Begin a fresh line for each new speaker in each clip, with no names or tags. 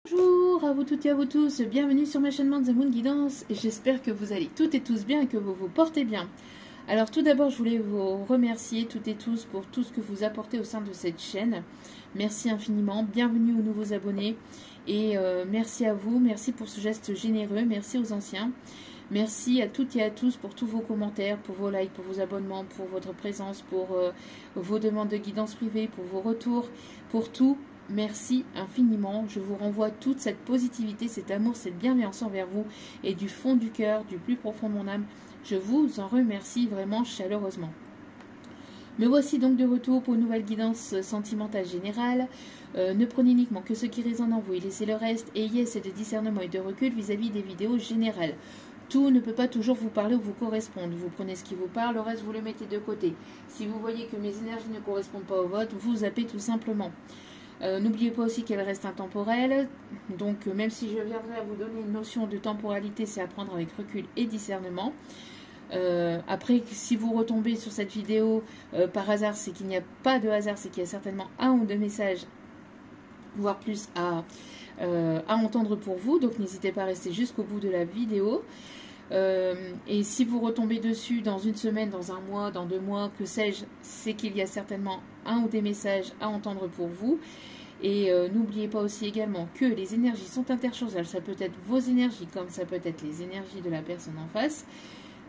Bonjour à vous toutes et à vous tous, bienvenue sur ma chaîne The Moon Guidance. J'espère que vous allez toutes et tous bien et que vous vous portez bien. Alors tout d'abord je voulais vous remercier toutes et tous pour tout ce que vous apportez au sein de cette chaîne. Merci infiniment, bienvenue aux nouveaux abonnés et merci à vous, merci pour ce geste généreux, merci aux anciens. Merci à toutes et à tous pour tous vos commentaires, pour vos likes, pour vos abonnements, pour votre présence, pour vos demandes de guidance privée, pour vos retours, pour tout. Merci infiniment. Je vous renvoie toute cette positivité, cet amour, cette bienveillance envers vous et du fond du cœur, du plus profond de mon âme. Je vous en remercie vraiment chaleureusement. Me voici donc de retour pour une nouvelle guidance sentimentale générale. Ne prenez uniquement que ce qui résonne en vous et laissez le reste. Ayez assez de discernement et de recul vis-à-vis des vidéos générales. Tout ne peut pas toujours vous parler ou vous correspondre. Vous prenez ce qui vous parle, le reste vous le mettez de côté. Si vous voyez que mes énergies ne correspondent pas aux vôtres, vous zappez tout simplement. N'oubliez pas aussi qu'elle reste intemporelle, donc même si je viendrai à vous donner une notion de temporalité, c'est à prendre avec recul et discernement. Après, si vous retombez sur cette vidéo par hasard, c'est qu'il n'y a pas de hasard, c'est qu'il y a certainement un ou deux messages, voire plus, à entendre pour vous, donc n'hésitez pas à rester jusqu'au bout de la vidéo. Et si vous retombez dessus dans une semaine, dans un mois, dans 2 mois, que sais-je, c'est qu'il y a certainement un ou des messages à entendre pour vous. Et n'oubliez pas aussi également que les énergies sont interchangeables. Ça peut être vos énergies comme ça peut être les énergies de la personne en face.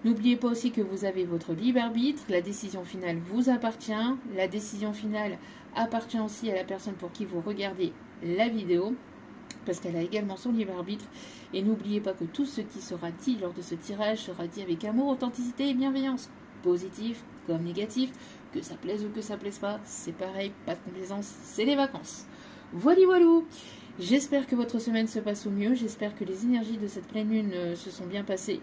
N'oubliez pas aussi que vous avez votre libre arbitre. La décision finale vous appartient. La décision finale appartient aussi à la personne pour qui vous regardez la vidéo, parce qu'elle a également son libre arbitre. Et n'oubliez pas que tout ce qui sera dit lors de ce tirage sera dit avec amour, authenticité et bienveillance, positif comme négatif, que ça plaise ou que ça plaise pas, c'est pareil, pas de complaisance, c'est les vacances. Voilà, voilou. J'espère que votre semaine se passe au mieux, j'espère que les énergies de cette pleine lune se sont bien passées.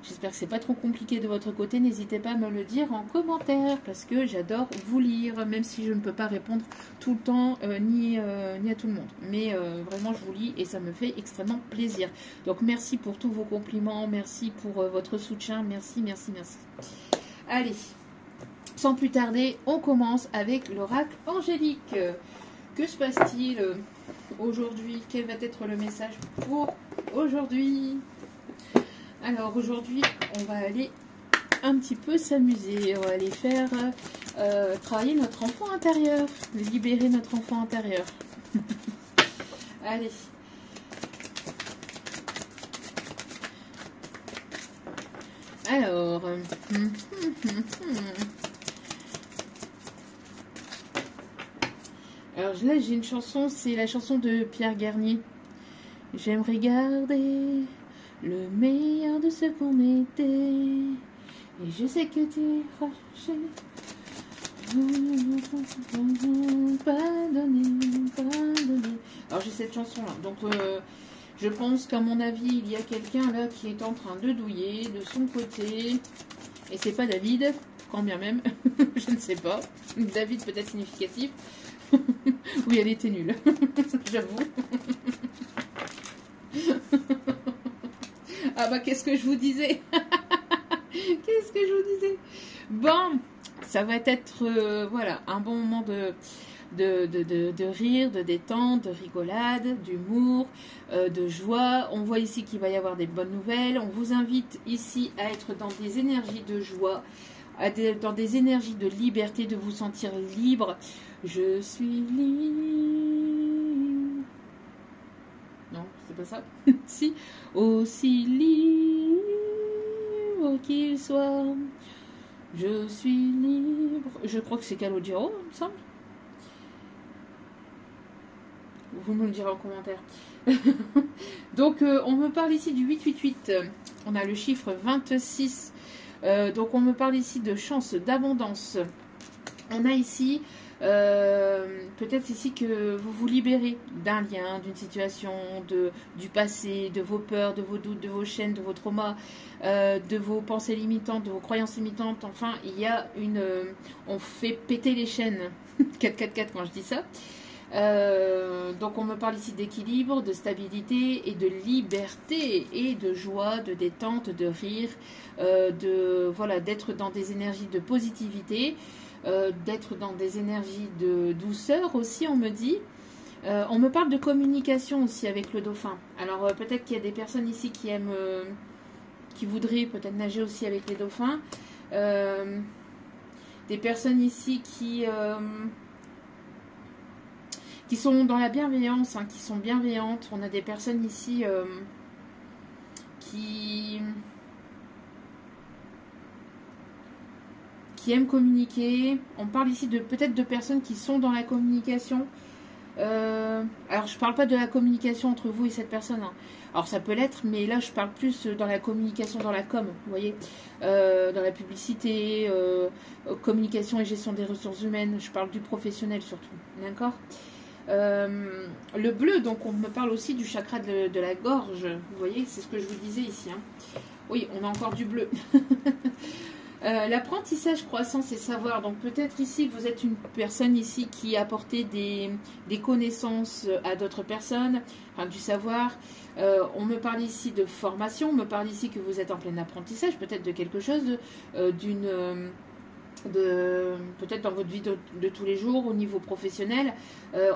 J'espère que c'est pas trop compliqué de votre côté. N'hésitez pas à me le dire en commentaire parce que j'adore vous lire, même si je ne peux pas répondre tout le temps ni à tout le monde. Mais vraiment, je vous lis et ça me fait extrêmement plaisir. Donc merci pour tous vos compliments, merci pour votre soutien, merci, merci, merci. Allez, sans plus tarder, on commence avec l'oracle angélique. Que se passe-t-il aujourd'hui? Quel va être le message pour aujourd'hui? Alors aujourd'hui, on va aller un petit peu s'amuser. On va aller faire travailler notre enfant intérieur, libérer notre enfant intérieur. Allez. Alors. Alors là, j'ai une chanson, c'est la chanson de Pierre Garnier. J'aimerais garder le meilleur de ce qu'on était. Et je sais que tu es fâché. Pardonner. Alors j'ai cette chanson là. Donc je pense qu'à mon avis, il y a quelqu'un là qui est en train de douiller de son côté. Et c'est pas David, quand bien même. Je ne sais pas. David peut-être significatif. Oui, elle était nulle. J'avoue. Ah bah qu'est-ce que je vous disais? Qu'est-ce que je vous disais? Bon, ça va être voilà, un bon moment de rire, de détente, de rigolade, d'humour, de joie. On voit ici qu'il va y avoir des bonnes nouvelles. On vous invite ici à être dans des énergies de joie, dans des énergies de liberté, de vous sentir libre. Je suis libre. Non, c'est pas ça. Si, aussi libre qu'il soit, je suis libre. Je crois que c'est Calogero, il me semble. Vous me le direz en commentaire. Donc, on me parle ici du 888. On a le chiffre 26. Donc, on me parle ici de chance, d'abondance. On a ici... peut-être ici que vous vous libérez d'un lien, d'une situation, du passé, de vos peurs, de vos doutes, de vos chaînes, de vos traumas, de vos pensées limitantes, de vos croyances limitantes. Enfin, il y a une... on fait péter les chaînes. 444 quand je dis ça. Donc on me parle ici d'équilibre, de stabilité et de liberté et de joie, de détente, de rire, voilà, d'être dans des énergies de positivité, d'être dans des énergies de douceur aussi, on me dit. On me parle de communication aussi avec le dauphin. Alors peut-être qu'il y a des personnes ici qui aiment, qui voudraient peut-être nager aussi avec les dauphins. Des personnes ici qui sont dans la bienveillance, hein, qui sont bienveillantes. On a des personnes ici qui aiment communiquer. On parle ici de peut-être de personnes qui sont dans la communication. Alors je parle pas de la communication entre vous et cette personne, hein. Alors ça peut l'être, mais là je parle plus dans la communication, dans la com, vous voyez, dans la publicité, communication et gestion des ressources humaines. Je parle du professionnel surtout, d'accord. Le bleu, donc on me parle aussi du chakra de la gorge, vous voyez, c'est ce que je vous disais ici, hein. Oui, on a encore du bleu. L'apprentissage, croissance et savoir. Donc peut-être ici vous êtes une personne ici qui a apporté des connaissances à d'autres personnes, enfin, du savoir. On me parle ici de formation, on me parle ici que vous êtes en plein apprentissage, peut-être de quelque chose, peut-être dans votre vie de tous les jours au niveau professionnel.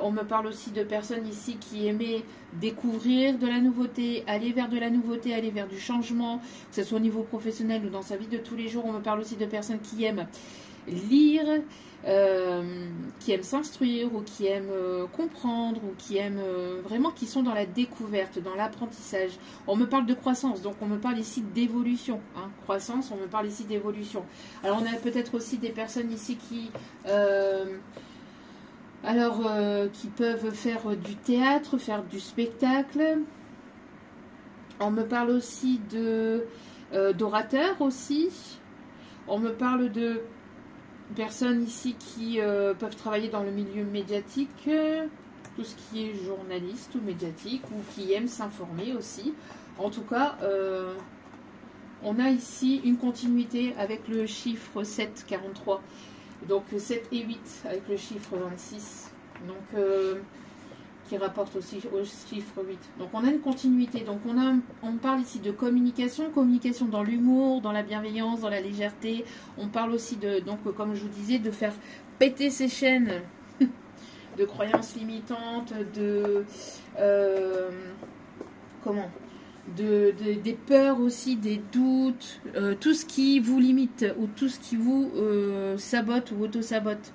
On me parle aussi de personnes ici qui aimaient découvrir de la nouveauté, aller vers de la nouveauté, aller vers du changement, que ce soit au niveau professionnel ou dans sa vie de tous les jours. On me parle aussi de personnes qui aiment lire, qui aiment s'instruire ou qui aiment comprendre ou qui aiment vraiment, qui sont dans la découverte, dans l'apprentissage. On me parle de croissance, donc on me parle ici d'évolution, hein. Croissance, on me parle ici d'évolution. Alors on a peut-être aussi des personnes ici qui qui peuvent faire du théâtre, faire du spectacle. On me parle aussi d'orateurs aussi. On me parle de personnes ici qui peuvent travailler dans le milieu médiatique, tout ce qui est journaliste ou médiatique, ou qui aiment s'informer aussi. En tout cas, on a ici une continuité avec le chiffre 7, 43. Donc 7 et 8 avec le chiffre 26. Donc qui rapporte aussi au chiffre 8. Donc on a une continuité. Donc on parle ici de communication, communication dans l'humour, dans la bienveillance, dans la légèreté. On parle aussi de, donc comme je vous disais, de faire péter ces chaînes de croyances limitantes, des peurs aussi, des doutes, tout ce qui vous limite ou tout ce qui vous sabote ou auto-sabote.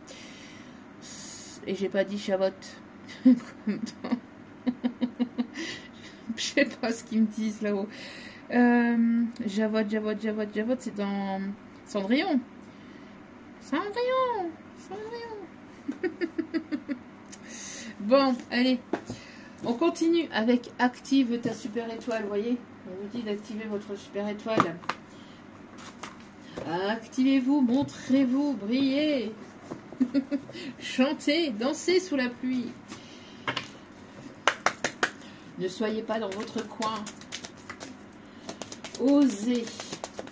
Et j'ai pas dit chavote. Je sais pas ce qu'ils me disent là-haut. Javote, c'est dans Cendrillon. Cendrillon. Bon, allez. On continue avec active ta super étoile, vous voyez. On vous dit d'activer votre super étoile. Activez-vous, montrez-vous, brillez. Chantez, dansez sous la pluie. Ne soyez pas dans votre coin. Osez.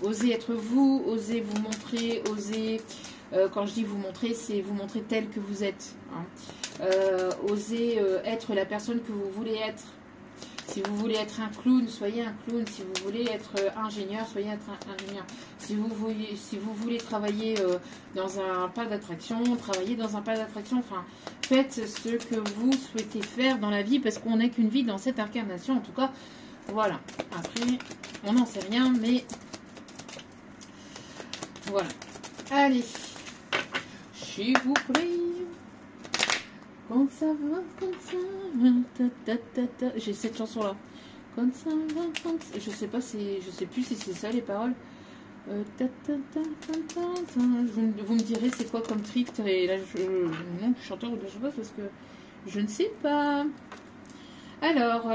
Osez être vous, osez vous montrer, osez... quand je dis vous montrer, c'est vous montrer tel que vous êtes, hein. Osez être la personne que vous voulez être. Si vous voulez être un clown, soyez un clown. Si vous voulez être ingénieur, soyez un ingénieur. Si vous voulez travailler dans un parc d'attraction, travaillez dans un parc d'attraction. Enfin, faites ce que vous souhaitez faire dans la vie, parce qu'on n'a qu'une vie dans cette incarnation. En tout cas, voilà. Après, on n'en sait rien, mais voilà. Allez, s'il vous plaît. Quand ça va, j'ai cette chanson là. Quand ça va, je sais pas si, je sais plus si c'est ça les paroles. Vous me direz c'est quoi comme titre, et là nom du chanteur ou de la chanteuse, parce que je ne sais pas. Alors,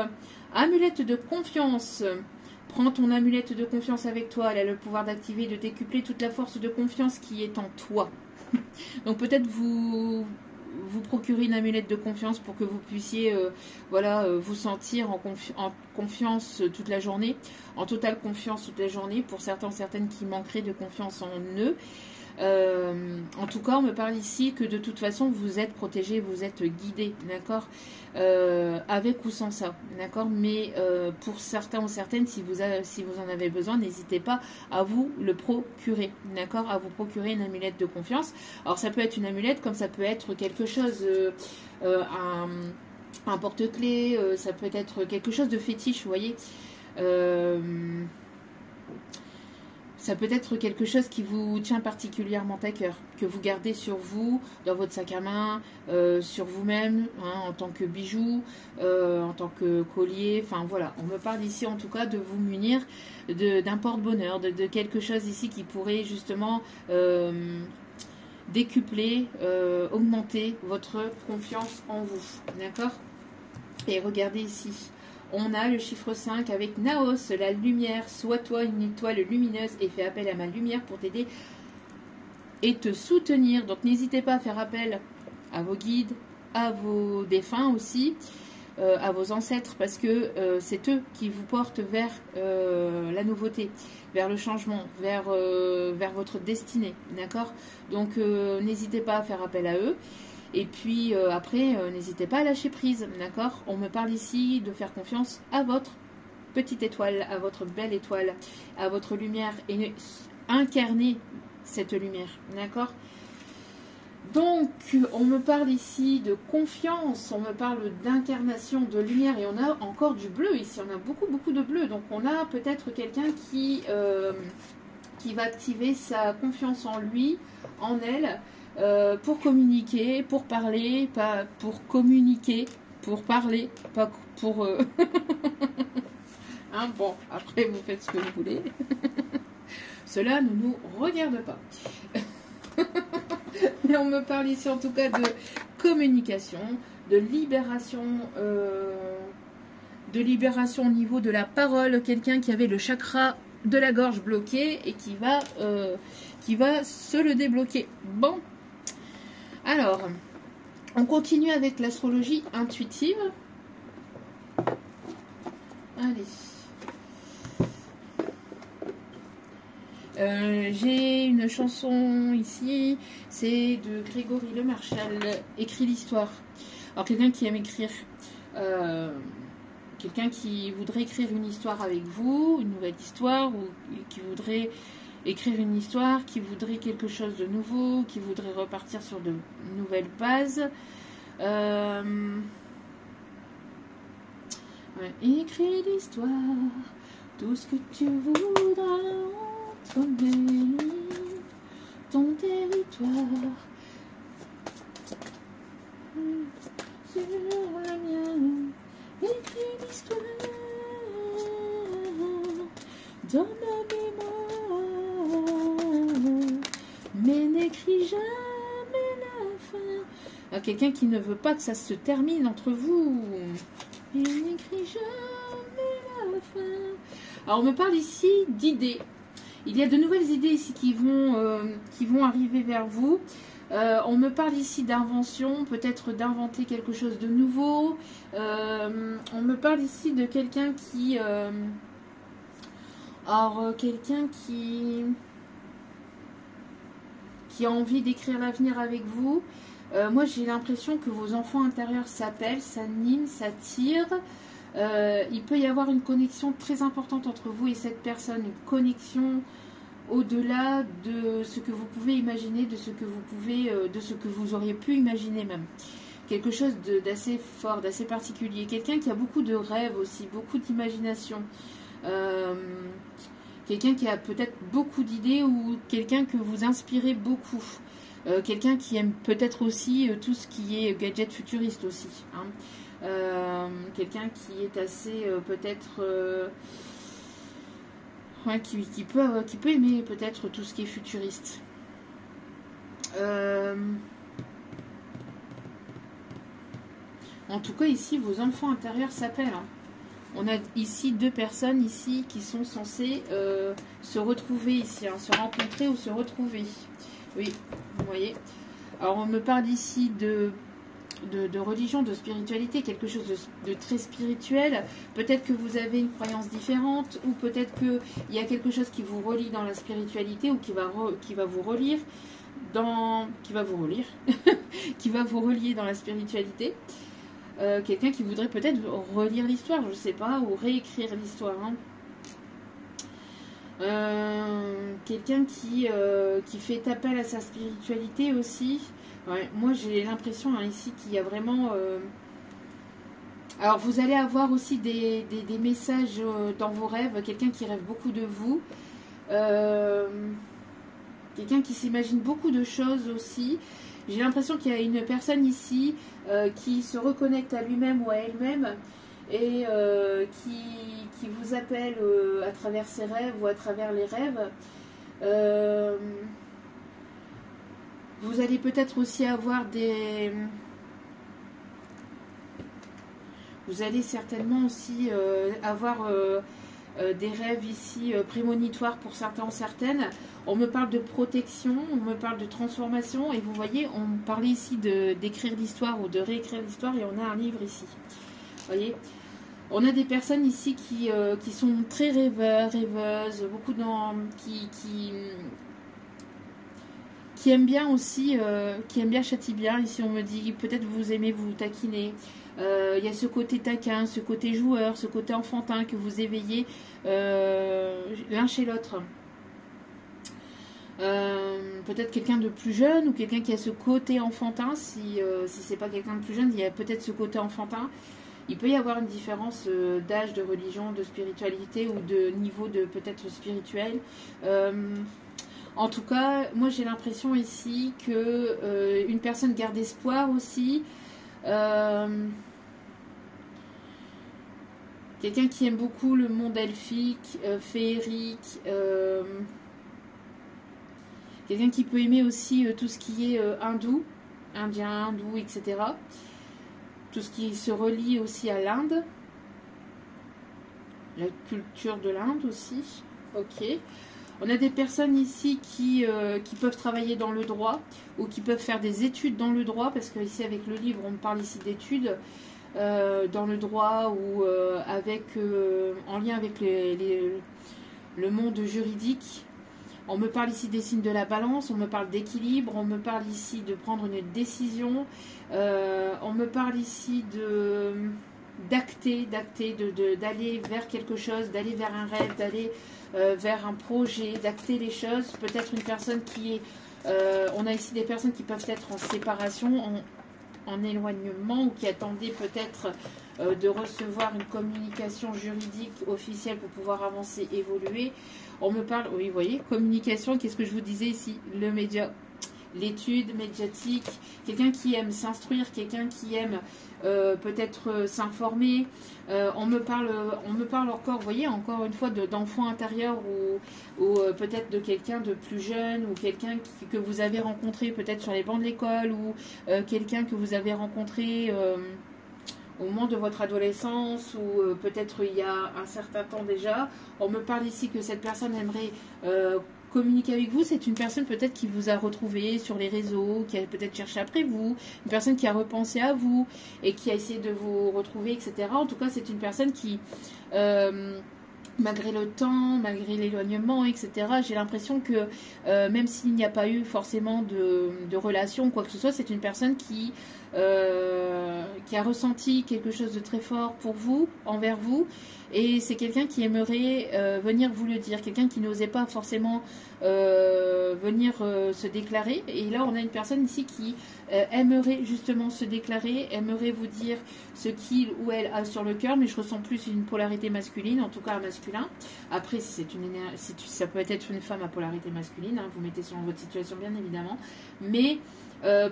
amulette de confiance. Prends ton amulette de confiance avec toi. Elle a le pouvoir d'activer et de décupler toute la force de confiance qui est en toi. Donc peut-être vous procurez une amulette de confiance pour que vous puissiez vous sentir en confiance toute la journée, en totale confiance toute la journée, pour certaines qui manqueraient de confiance en eux. En tout cas, on me parle ici que de toute façon, vous êtes protégé, vous êtes guidé, d'accord, avec ou sans ça, d'accord. Mais pour certains ou certaines, si vous en avez besoin, n'hésitez pas à vous le procurer, d'accord, à vous procurer une amulette de confiance. Alors, ça peut être une amulette, comme ça peut être quelque chose, un porte-clés, ça peut être quelque chose de fétiche, vous voyez. Ça peut être quelque chose qui vous tient particulièrement à cœur, que vous gardez sur vous, dans votre sac à main, sur vous-même, hein, en tant que bijou, en tant que collier. Enfin voilà, on me parle ici en tout cas de vous munir d'un porte-bonheur, de quelque chose ici qui pourrait justement décupler, augmenter votre confiance en vous. D'accord? Et regardez ici. On a le chiffre 5 avec Naos, la lumière. Sois toi une étoile lumineuse et fais appel à ma lumière pour t'aider et te soutenir. Donc n'hésitez pas à faire appel à vos guides, à vos défunts aussi, à vos ancêtres, parce que c'est eux qui vous portent vers la nouveauté, vers le changement, vers votre destinée. D'accord? Donc n'hésitez pas à faire appel à eux. Et puis après, n'hésitez pas à lâcher prise, d'accord? On me parle ici de faire confiance à votre petite étoile, à votre belle étoile, à votre lumière, et incarner cette lumière, d'accord? Donc, on me parle ici de confiance, on me parle d'incarnation, de lumière, et on a encore du bleu ici, on a beaucoup, beaucoup de bleu. Donc, on a peut-être quelqu'un qui va activer sa confiance en lui, en elle, pour communiquer, pour parler, pas pour communiquer, pour parler, pas pour... hein, bon, après vous faites ce que vous voulez. Cela ne nous regarde pas. Mais on me parle ici en tout cas de communication, de libération au niveau de la parole. Quelqu'un qui avait le chakra de la gorge bloqué et qui va se le débloquer. Bon. Alors, on continue avec l'astrologie intuitive. Allez. J'ai une chanson ici, c'est de Grégory Le Marchal, Écrit l'histoire. Alors, quelqu'un qui aime écrire, quelqu'un qui voudrait écrire une histoire avec vous, une nouvelle histoire, ou qui voudrait écrire une histoire, qui voudrait quelque chose de nouveau, qui voudrait repartir sur de nouvelles bases. Ouais. Écris l'histoire, tout ce que tu voudras, ton pays, ton territoire, sur la mienne. Écris l'histoire dans ma mémoire, mais n'écris jamais la fin. Alors, quelqu'un qui ne veut pas que ça se termine entre vous. Et n'écris jamais la fin. Alors, on me parle ici d'idées. Il y a de nouvelles idées ici qui vont arriver vers vous. On me parle ici d'invention, peut-être d'inventer quelque chose de nouveau. On me parle ici de quelqu'un qui... quelqu'un qui a envie d'écrire l'avenir avec vous. Moi, j'ai l'impression que vos enfants intérieurs s'appellent, s'animent, s'attirent. Il peut y avoir une connexion très importante entre vous et cette personne, une connexion au-delà de ce que vous pouvez imaginer, de ce que vous auriez pu imaginer même. Quelque chose d'assez fort, d'assez particulier. Quelqu'un qui a beaucoup de rêves aussi, beaucoup d'imagination. Quelqu'un qui a peut-être beaucoup d'idées ou quelqu'un que vous inspirez beaucoup. Quelqu'un qui aime peut-être aussi tout ce qui est gadget futuriste aussi. Hein. Quelqu'un qui est assez peut-être... ouais, qui peut aimer peut-être tout ce qui est futuriste. En tout cas, ici, vos enfants intérieurs s'appellent. Hein. On a ici deux personnes ici qui sont censées se retrouver ici, hein, se rencontrer ou se retrouver. Oui, vous voyez. Alors, on me parle ici de religion, de spiritualité, quelque chose de très spirituel. Peut-être que vous avez une croyance différente, ou peut-être qu'il y a quelque chose qui vous relie dans la spiritualité, ou qui va vous relire qui va vous relier dans la spiritualité. Quelqu'un qui voudrait peut-être relire l'histoire, je ne sais pas, ou réécrire l'histoire. Hein. Quelqu'un qui fait appel à sa spiritualité aussi. Ouais, moi j'ai l'impression hein, ici qu'il y a vraiment Alors, vous allez avoir aussi des messages dans vos rêves, quelqu'un qui rêve beaucoup de vous, quelqu'un qui s'imagine beaucoup de choses aussi. J'ai l'impression qu'il y a une personne ici qui se reconnecte à lui-même ou à elle-même et qui vous appelle à travers ses rêves ou à travers les rêves. Vous allez peut-être aussi avoir des... Vous allez certainement aussi avoir des rêves ici prémonitoires pour certains ou certaines. On me parle de protection, on me parle de transformation. Et vous voyez, on me parlait ici d'écrire l'histoire ou de réécrire l'histoire. Et on a un livre ici. Vous voyez, on a des personnes ici qui sont très rêveurs, rêveuses. Beaucoup qui aiment bien aussi, qui aiment bien châtie bien. Ici, on me dit, peut-être vous aimez vous taquiner. Il y a ce côté taquin, ce côté joueur, ce côté enfantin que vous éveillez l'un chez l'autre. Peut-être quelqu'un de plus jeune ou quelqu'un qui a ce côté enfantin. Si c'est pas quelqu'un de plus jeune, il y a peut-être ce côté enfantin. Il peut y avoir une différence d'âge, de religion, de spiritualité ou de niveau de peut-être spirituel. En tout cas, moi j'ai l'impression ici que une personne garde espoir aussi. Quelqu'un qui aime beaucoup le monde elfique, féerique. Quelqu'un qui peut aimer aussi tout ce qui est hindou, indien, hindou, etc. Tout ce qui se relie aussi à l'Inde. La culture de l'Inde aussi. Ok. On a des personnes ici qui peuvent travailler dans le droit ou qui peuvent faire des études dans le droit, parce que ici avec le livre on parle ici d'études dans le droit ou en lien avec le monde juridique. On me parle ici des signes de la balance, on me parle d'équilibre, on me parle ici de prendre une décision, on me parle ici d'acter, d'aller vers quelque chose, d'aller vers un rêve, d'aller vers un projet, d'acter les choses. Peut-être une personne qui est... on a ici des personnes qui peuvent être en séparation, en éloignement, ou qui attendaient peut-être de recevoir une communication juridique officielle pour pouvoir avancer, évoluer. On me parle, oui, vous voyez, communication, qu'est-ce que je vous disais ici? Le média, l'étude médiatique, quelqu'un qui aime s'instruire, quelqu'un qui aime peut-être s'informer. On me parle encore, vous voyez, encore une fois d'enfant intérieur ou peut-être de quelqu'un de plus jeune ou quelqu'un que vous avez rencontré peut-être sur les bancs de l'école ou quelqu'un que vous avez rencontré au moment de votre adolescence ou peut-être il y a un certain temps déjà. On me parle ici que cette personne aimerait communiquer avec vous. C'est une personne peut-être qui vous a retrouvé sur les réseaux, qui a peut-être cherché après vous, une personne qui a repensé à vous et qui a essayé de vous retrouver, etc. En tout cas, c'est une personne qui... malgré le temps, malgré l'éloignement, etc., j'ai l'impression que même s'il n'y a pas eu forcément de relation ou quoi que ce soit, c'est une personne qui a ressenti quelque chose de très fort pour vous, envers vous, et c'est quelqu'un qui aimerait venir vous le dire, quelqu'un qui n'osait pas forcément venir se déclarer, et là on a une personne ici qui aimerait justement se déclarer, aimerait vous dire ce qu'il ou elle a sur le cœur, mais je ressens plus une polarité masculine, en tout cas un masculin. Après, si ça peut être une femme à polarité masculine, hein, vous mettez sur votre situation bien évidemment, mais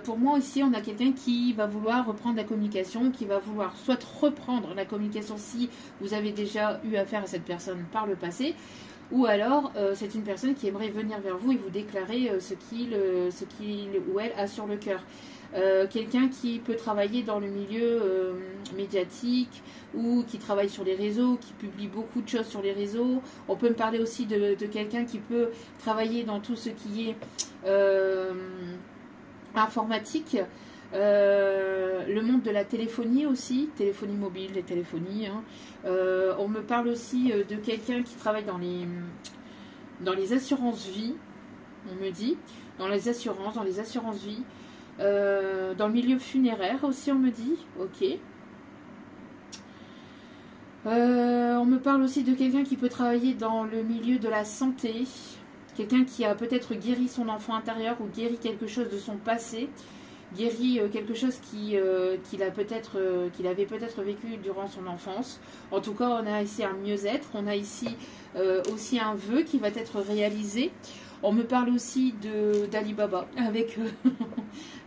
pour moi aussi, on a quelqu'un qui va vouloir reprendre la communication, qui va vouloir soit reprendre la communication si vous avez déjà eu affaire à cette personne par le passé, ou alors c'est une personne qui aimerait venir vers vous et vous déclarer ce qu'il ou elle a sur le cœur. Quelqu'un qui peut travailler dans le milieu médiatique ou qui travaille sur les réseaux, qui publie beaucoup de choses sur les réseaux. On peut me parler aussi de quelqu'un qui peut travailler dans tout ce qui est informatique, le monde de la téléphonie aussi, téléphonie mobile, les téléphonies. Hein. On me parle aussi de quelqu'un qui travaille dans les assurances vie, on me dit, dans les assurances vie, dans le milieu funéraire aussi, on me dit, ok. On me parle aussi de quelqu'un qui peut travailler dans le milieu de la santé, quelqu'un qui a peut-être guéri son enfant intérieur ou guéri quelque chose de son passé, guérit quelque chose qu'il avait peut-être vécu durant son enfance. En tout cas, on a ici un mieux-être, on a ici aussi un vœu qui va être réalisé. On me parle aussi d'Ali Baba avec,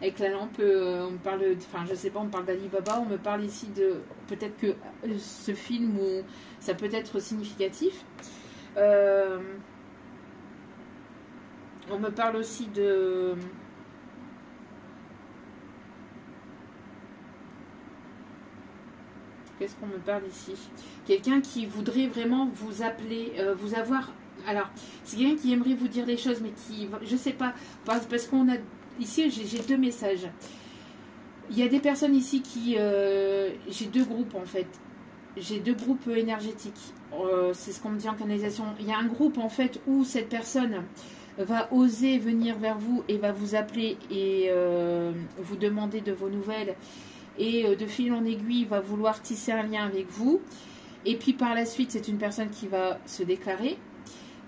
avec la lampe. On me parle, enfin, je sais pas, on me parle d'Ali Baba. On me parle ici de peut-être que ce film, où ça peut être significatif. On me parle aussi de... Qu'est-ce qu'on me parle ici? Quelqu'un qui voudrait vraiment vous appeler, vous avoir... Alors, c'est quelqu'un qui aimerait vous dire des choses, mais qui... Je sais pas, parce qu'on a... Ici, j'ai deux messages. Il y a des personnes ici qui... j'ai deux groupes, en fait. J'ai deux groupes énergétiques. C'est ce qu'on me dit en canalisation. Il y a un groupe, en fait, où cette personne va oser venir vers vous et va vous appeler et vous demander de vos nouvelles. Et de fil en aiguille, va vouloir tisser un lien avec vous. Et puis par la suite, c'est une personne qui va se déclarer,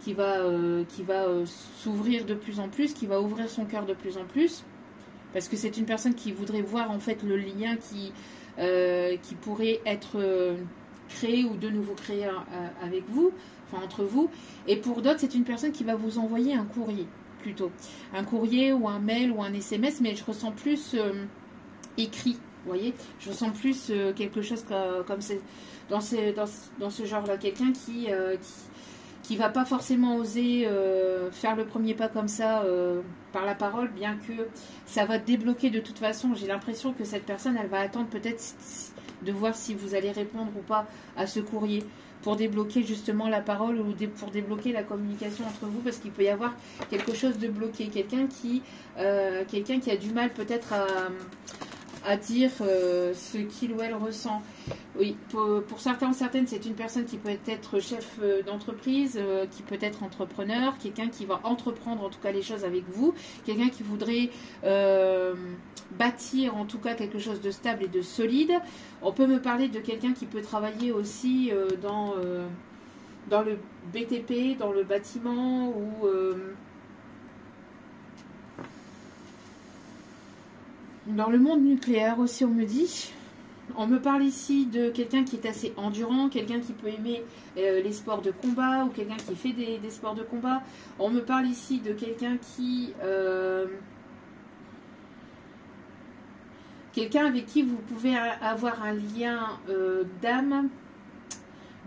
qui va s'ouvrir de plus en plus, qui va ouvrir son cœur de plus en plus. Parce que c'est une personne qui voudrait voir en fait le lien qui pourrait être créé ou de nouveau créé avec vous, enfin entre vous. Et pour d'autres, c'est une personne qui va vous envoyer un courrier, plutôt. Un courrier ou un mail ou un SMS, mais je ressens plus écrit. Vous voyez, je ressens plus quelque chose comme c'est dans ce genre-là, quelqu'un qui va pas forcément oser faire le premier pas comme ça par la parole, bien que ça va débloquer de toute façon. J'ai l'impression que cette personne, elle va attendre peut-être de voir si vous allez répondre ou pas à ce courrier pour débloquer justement la parole ou pour débloquer la communication entre vous, parce qu'il peut y avoir quelque chose de bloqué, quelqu'un qui a du mal peut-être à dire ce qu'il ou elle ressent. Oui, pour certains ou certaines, c'est une personne qui peut être chef d'entreprise, qui peut être entrepreneur, quelqu'un qui va entreprendre en tout cas les choses avec vous, quelqu'un qui voudrait bâtir en tout cas quelque chose de stable et de solide. On peut me parler de quelqu'un qui peut travailler aussi dans le BTP, dans le bâtiment ou... dans le monde nucléaire aussi, on me dit. On me parle ici de quelqu'un qui est assez endurant, quelqu'un qui peut aimer les sports de combat ou quelqu'un qui fait des sports de combat. On me parle ici de quelqu'un qui... quelqu'un avec qui vous pouvez avoir un lien d'âme,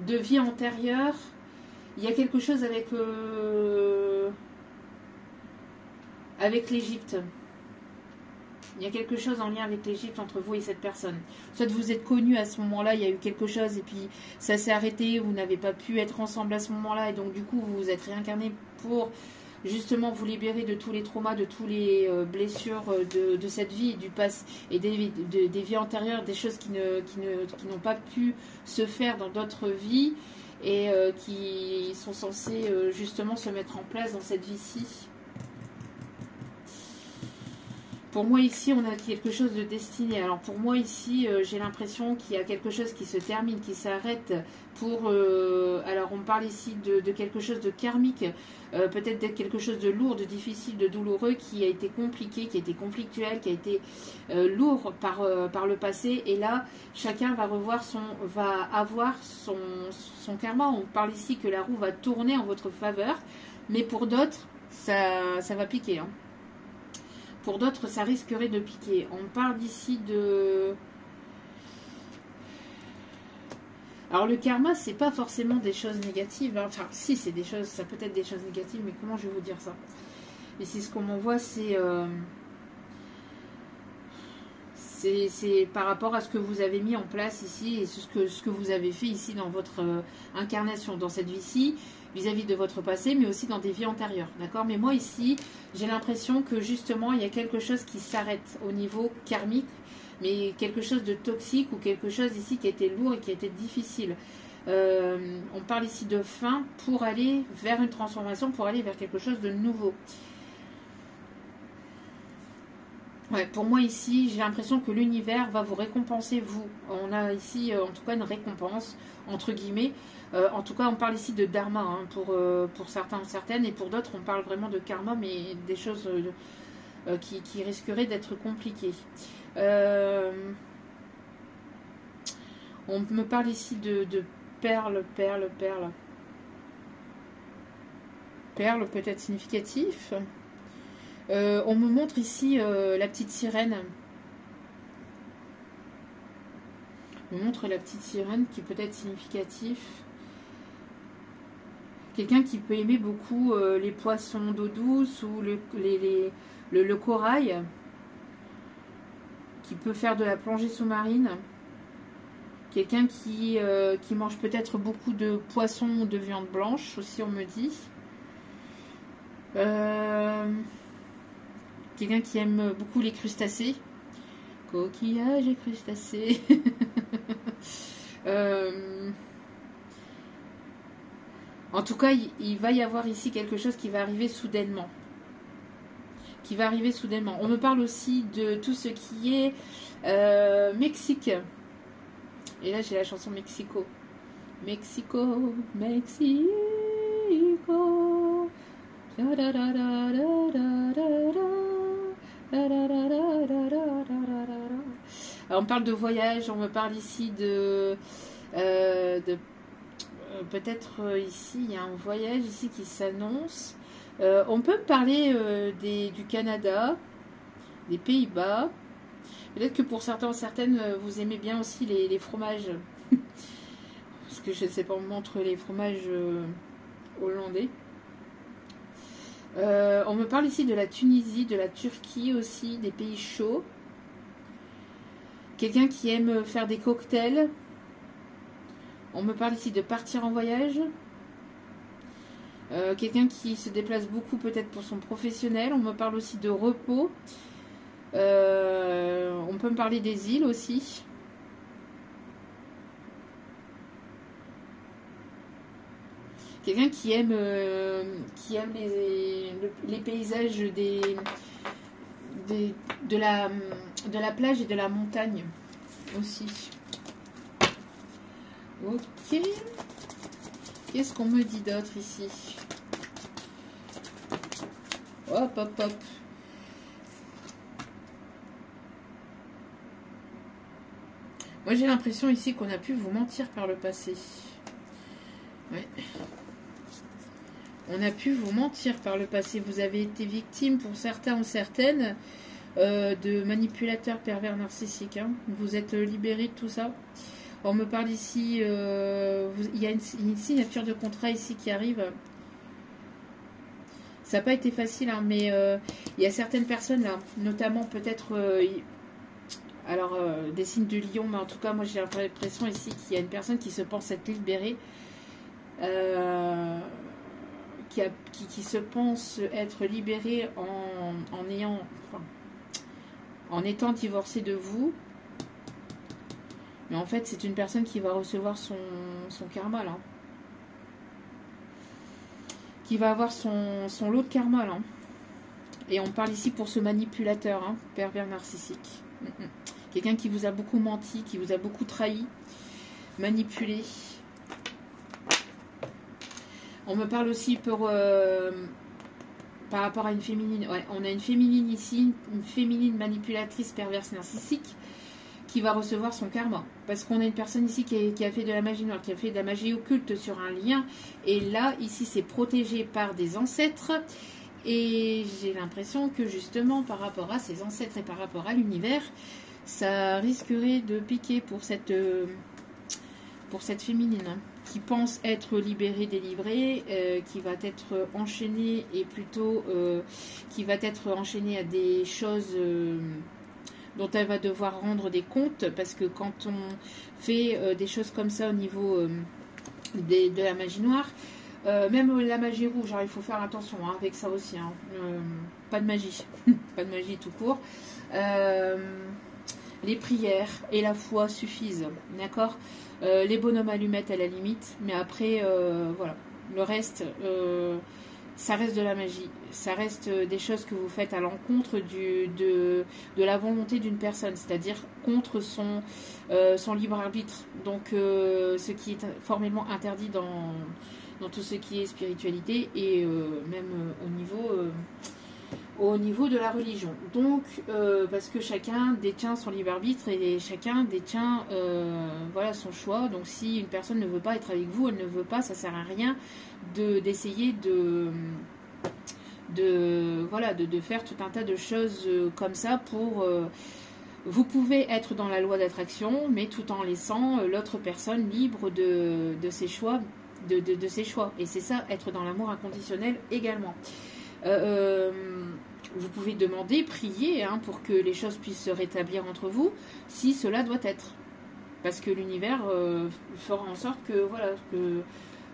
de vie antérieure. Il y a quelque chose avec l'Égypte. Il y a quelque chose en lien avec l'Égypte entre vous et cette personne. Soit vous êtes connus à ce moment-là, il y a eu quelque chose et puis ça s'est arrêté, vous n'avez pas pu être ensemble à ce moment-là et donc du coup vous vous êtes réincarné pour justement vous libérer de tous les traumas, de toutes les blessures de cette vie, du passé et des vies antérieures, des choses qui n'ont pas pu se faire dans d'autres vies et qui sont censées justement se mettre en place dans cette vie-ci. Pour moi ici, on a quelque chose de destiné. Alors pour moi ici, j'ai l'impression qu'il y a quelque chose qui se termine, qui s'arrête pour... alors on parle ici de quelque chose de karmique, peut-être d'être quelque chose de lourd, de difficile, de douloureux, qui a été compliqué, qui a été conflictuel, qui a été lourd par le passé. Et là, chacun va avoir son karma. On parle ici que la roue va tourner en votre faveur, mais pour d'autres, ça va piquer, hein. Pour d'autres, ça risquerait de piquer. On parle ici de... Alors, le karma, c'est pas forcément des choses négatives. Hein. Enfin, si, c'est des choses... Ça peut être des choses négatives, mais comment je vais vous dire ça? Ici, ce qu'on m'envoie, c'est... c'est par rapport à ce que vous avez mis en place ici et ce que vous avez fait ici dans votre incarnation, dans cette vie-ci, vis-à-vis de votre passé, mais aussi dans des vies antérieures, d'accord? Mais moi ici, j'ai l'impression que justement, il y a quelque chose qui s'arrête au niveau karmique, mais quelque chose de toxique ou quelque chose ici qui a été lourd et qui a été difficile. On parle ici de fin pour aller vers une transformation, pour aller vers quelque chose de nouveau. Ouais, pour moi ici, j'ai l'impression que l'univers va vous récompenser, vous. On a ici, en tout cas, une récompense, entre guillemets. En tout cas, on parle ici de dharma, hein, pour certains ou certaines, et pour d'autres, on parle vraiment de karma, mais des choses qui risquerait d'être compliqué. On me parle ici de perles, perles peut-être significatif. On me montre ici la petite sirène. On me montre la petite sirène qui peut être significatif. Quelqu'un qui peut aimer beaucoup les poissons d'eau douce ou le corail. Qui peut faire de la plongée sous-marine. Quelqu'un qui mange peut-être beaucoup de poissons ou de viande blanche aussi, on me dit. Quelqu'un qui aime beaucoup les crustacés. Coquillages et crustacés. En tout cas, il va y avoir ici quelque chose qui va arriver soudainement. On me parle aussi de tout ce qui est Mexique. Et là, j'ai la chanson Mexico. Mexico, Mexico. Alors, on parle de voyage, on me parle ici de peut-être ici, il y a un voyage ici qui s'annonce. On peut me parler du Canada, des Pays-Bas. Peut-être que pour certains ou certaines, vous aimez bien aussi les fromages. Parce que je ne sais pas, on montre les fromages hollandais. On me parle ici de la Tunisie, de la Turquie aussi, des pays chauds. Quelqu'un qui aime faire des cocktails. On me parle ici de partir en voyage. Quelqu'un qui se déplace beaucoup peut-être pour son professionnel. On me parle aussi de repos. On peut me parler des îles aussi. Quelqu'un qui aime les paysages de la plage et de la montagne aussi. Ok. Qu'est-ce qu'on me dit d'autre ici? Hop, hop, hop. Moi, j'ai l'impression ici qu'on a pu vous mentir par le passé. Ouais. On a pu vous mentir par le passé. Vous avez été victime, pour certains ou certaines, de manipulateurs pervers narcissiques. Hein. Vous êtes libéré de tout ça. On me parle ici, il y a une signature de contrat ici qui arrive. Ça n'a pas été facile, hein, mais il y a certaines personnes là, notamment peut-être, des signes de lion, mais en tout cas, moi j'ai l'impression ici qu'il y a une personne qui se pense être libérée, qui se pense être libérée en étant divorcée de vous. Mais en fait, c'est une personne qui va recevoir son karma, là. Qui va avoir son lot de karma, là. Et on parle ici pour ce manipulateur, hein, pervers narcissique. Quelqu'un qui vous a beaucoup menti, qui vous a beaucoup trahi, manipulé. On me parle aussi par rapport à une féminine. Ouais, on a une féminine ici, une féminine manipulatrice perverse narcissique, qui va recevoir son karma. Parce qu'on a une personne ici qui a fait de la magie noire, qui a fait de la magie occulte sur un lien. Et là, ici, c'est protégé par des ancêtres. Et j'ai l'impression que justement, par rapport à ces ancêtres et par rapport à l'univers, ça risquerait de piquer pour cette féminine, hein, qui pense être libérée, délivrée, qui va être enchaînée et plutôt qui va être enchaînée à des choses... dont elle va devoir rendre des comptes, parce que quand on fait des choses comme ça au niveau de la magie noire, même la magie rouge, alors il faut faire attention, hein, avec ça aussi, hein, pas de magie, pas de magie tout court, les prières et la foi suffisent, d'accord, les bonhommes allumettes à la limite, mais après, voilà, le reste... ça reste de la magie, ça reste des choses que vous faites à l'encontre de la volonté d'une personne, c'est-à-dire contre son libre arbitre. Donc ce qui est formellement interdit dans tout ce qui est spiritualité et même au niveau au niveau de la religion. Donc, parce que chacun détient son libre arbitre et chacun détient voilà, son choix. Donc, si une personne ne veut pas être avec vous, elle ne veut pas, ça sert à rien d'essayer voilà, de faire tout un tas de choses comme ça pour... vous pouvez être dans la loi d'attraction, mais tout en laissant l'autre personne libre de ses choix, de ses choix. Et c'est ça, être dans l'amour inconditionnel également. Vous pouvez demander, prier hein, pour que les choses puissent se rétablir entre vous, si cela doit être. Parce que l'univers fera en sorte que, voilà, que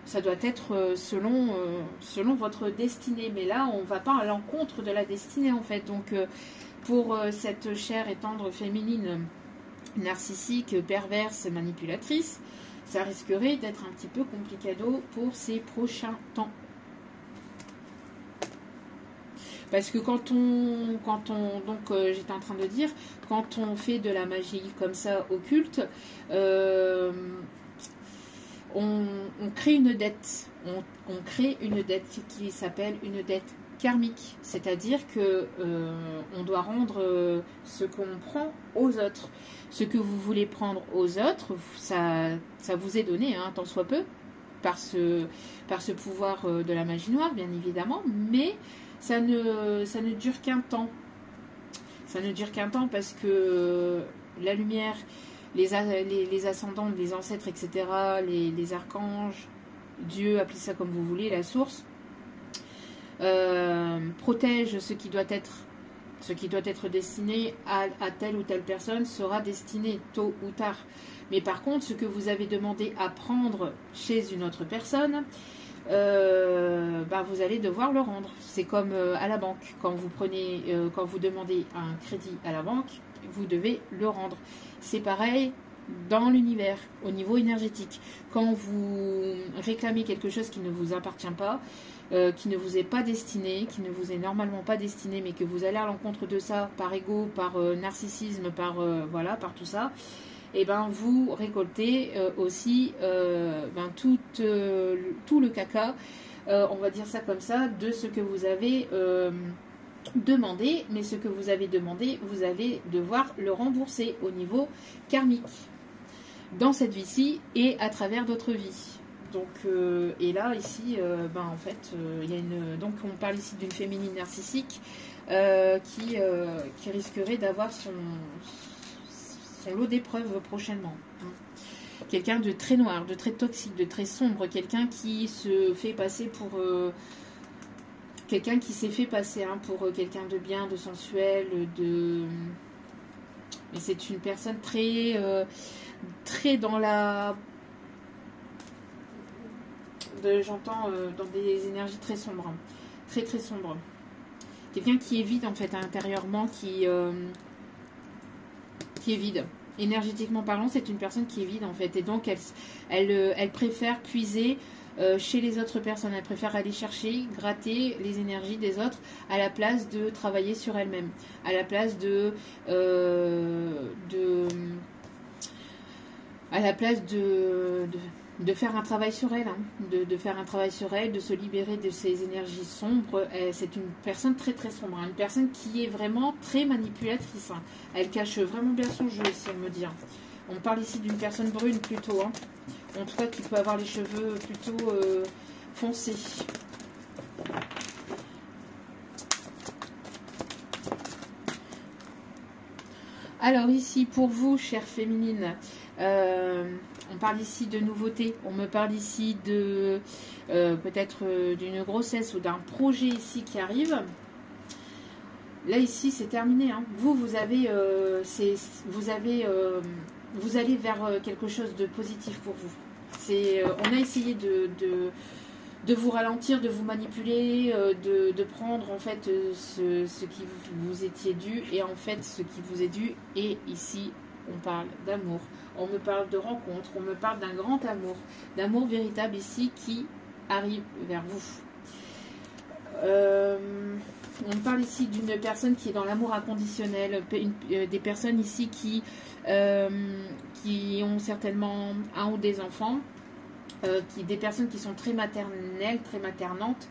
ça doit être selon votre destinée. Mais là, on ne va pas à l'encontre de la destinée, en fait. Donc, pour cette chère et tendre féminine narcissique, perverse, manipulatrice, ça risquerait d'être un petit peu complicado pour ces prochains temps. Parce que quand on donc j'étais en train de dire, quand on fait de la magie comme ça occulte, on crée une dette. On crée une dette qui s'appelle une dette karmique. C'est-à-dire que on doit rendre ce qu'on prend aux autres. Ce que vous voulez prendre aux autres, ça vous est donné, hein, tant soit peu, par ce pouvoir de la magie noire, bien évidemment, mais ça ne dure qu'un temps. Ça ne dure qu'un temps parce que la lumière, les ascendants, les ancêtres, etc., les archanges, Dieu, appelez ça comme vous voulez, la source, protège ce qui doit être destiné à telle ou telle personne sera destiné tôt ou tard. Mais par contre, ce que vous avez demandé à prendre chez une autre personne, vous allez devoir le rendre. C'est comme à la banque. Quand vous demandez un crédit à la banque, vous devez le rendre. C'est pareil dans l'univers, au niveau énergétique. Quand vous réclamez quelque chose qui ne vous appartient pas, qui ne vous est pas destiné, qui ne vous est normalement pas destiné, mais que vous allez à l'encontre de ça par ego, par narcissisme, par tout ça, et ben vous récoltez aussi tout le caca, on va dire ça comme ça, de ce que vous avez demandé, mais ce que vous avez demandé, vous allez devoir le rembourser au niveau karmique, dans cette vie-ci et à travers d'autres vies. Donc, et là, ici, en fait, il y a donc on parle ici d'une féminine narcissique qui risquerait d'avoir son lot d'épreuves prochainement. Quelqu'un de très noir, de très toxique, de très sombre, quelqu'un qui se fait passer pour... quelqu'un qui s'est fait passer pour quelqu'un de bien, de sensuel, de... Mais c'est une personne très, très dans la... J'entends dans des énergies très sombres. Très, très sombres. Quelqu'un qui est vide, en fait, intérieurement, qui est vide. Énergétiquement parlant, c'est une personne qui est vide, en fait. Et donc, elle préfère puiser chez les autres personnes. Elle préfère aller chercher, gratter les énergies des autres à la place de travailler sur elle-même. À la place de faire un travail sur elle, de faire un travail sur elle, de se libérer de ces énergies sombres. C'est une personne très très sombre, une personne qui est vraiment très manipulatrice. Elle cache vraiment bien son jeu, si on me dit. On parle ici d'une personne brune plutôt, en tout cas qui peut avoir les cheveux plutôt foncés. Alors ici, pour vous, chère féminine, on parle ici de nouveautés, on me parle ici de peut-être d'une grossesse ou d'un projet ici qui arrive. Là ici c'est terminé. Vous allez vers quelque chose de positif pour vous. On a essayé de vous ralentir, de vous manipuler, de prendre en fait ce qui vous étiez dû, et en fait ce qui vous est dû. Et ici on parle d'amour, on me parle de rencontre, on me parle d'un grand amour, d'amour véritable ici qui arrive vers vous. On parle ici d'une personne qui est dans l'amour inconditionnel, des personnes ici qui ont certainement un ou des enfants, des personnes qui sont très maternelles, très maternantes,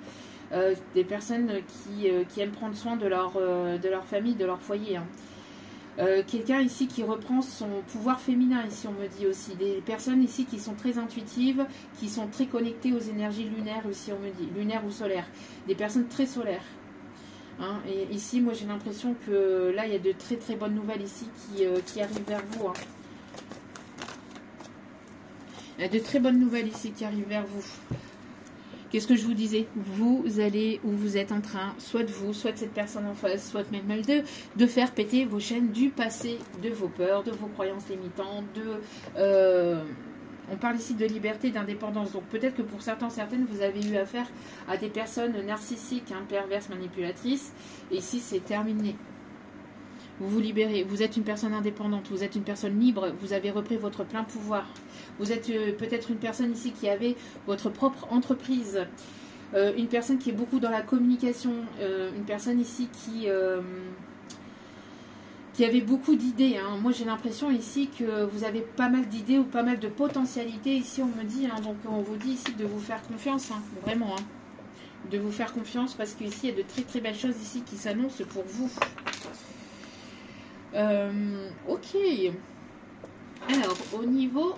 des personnes qui aiment prendre soin de leur famille, de leur foyer. Hein. Quelqu'un ici qui reprend son pouvoir féminin, ici on me dit aussi. Des personnes ici qui sont très intuitives, qui sont très connectées aux énergies lunaires, ici on me dit, lunaires ou solaires. Des personnes très solaires. Hein. Et ici, moi j'ai l'impression que là, il y a de très très bonnes nouvelles ici qui arrivent vers vous. Hein. Il y a de très bonnes nouvelles ici qui arrivent vers vous. Qu'est-ce que je vous disais? Vous allez, ou vous êtes en train, soit de vous, soit de cette personne en face, soit même de faire péter vos chaînes du passé, de vos peurs, de vos croyances limitantes, on parle ici de liberté, d'indépendance. Donc peut-être que pour certains, certaines, vous avez eu affaire à des personnes narcissiques, hein, perverses, manipulatrices. Et ici, c'est terminé. Vous vous libérez. Vous êtes une personne indépendante. Vous êtes une personne libre. Vous avez repris votre plein pouvoir. Vous êtes peut-être une personne ici qui avait votre propre entreprise. Une personne qui est beaucoup dans la communication. Une personne ici qui avait beaucoup d'idées. Hein. Moi, j'ai l'impression ici que vous avez pas mal d'idées ou pas mal de potentialités. Ici, on me dit, hein, donc on vous dit ici de vous faire confiance, hein, vraiment. Hein, de vous faire confiance parce qu'ici, il y a de très très belles choses ici qui s'annoncent pour vous. Ok. Alors, au niveau...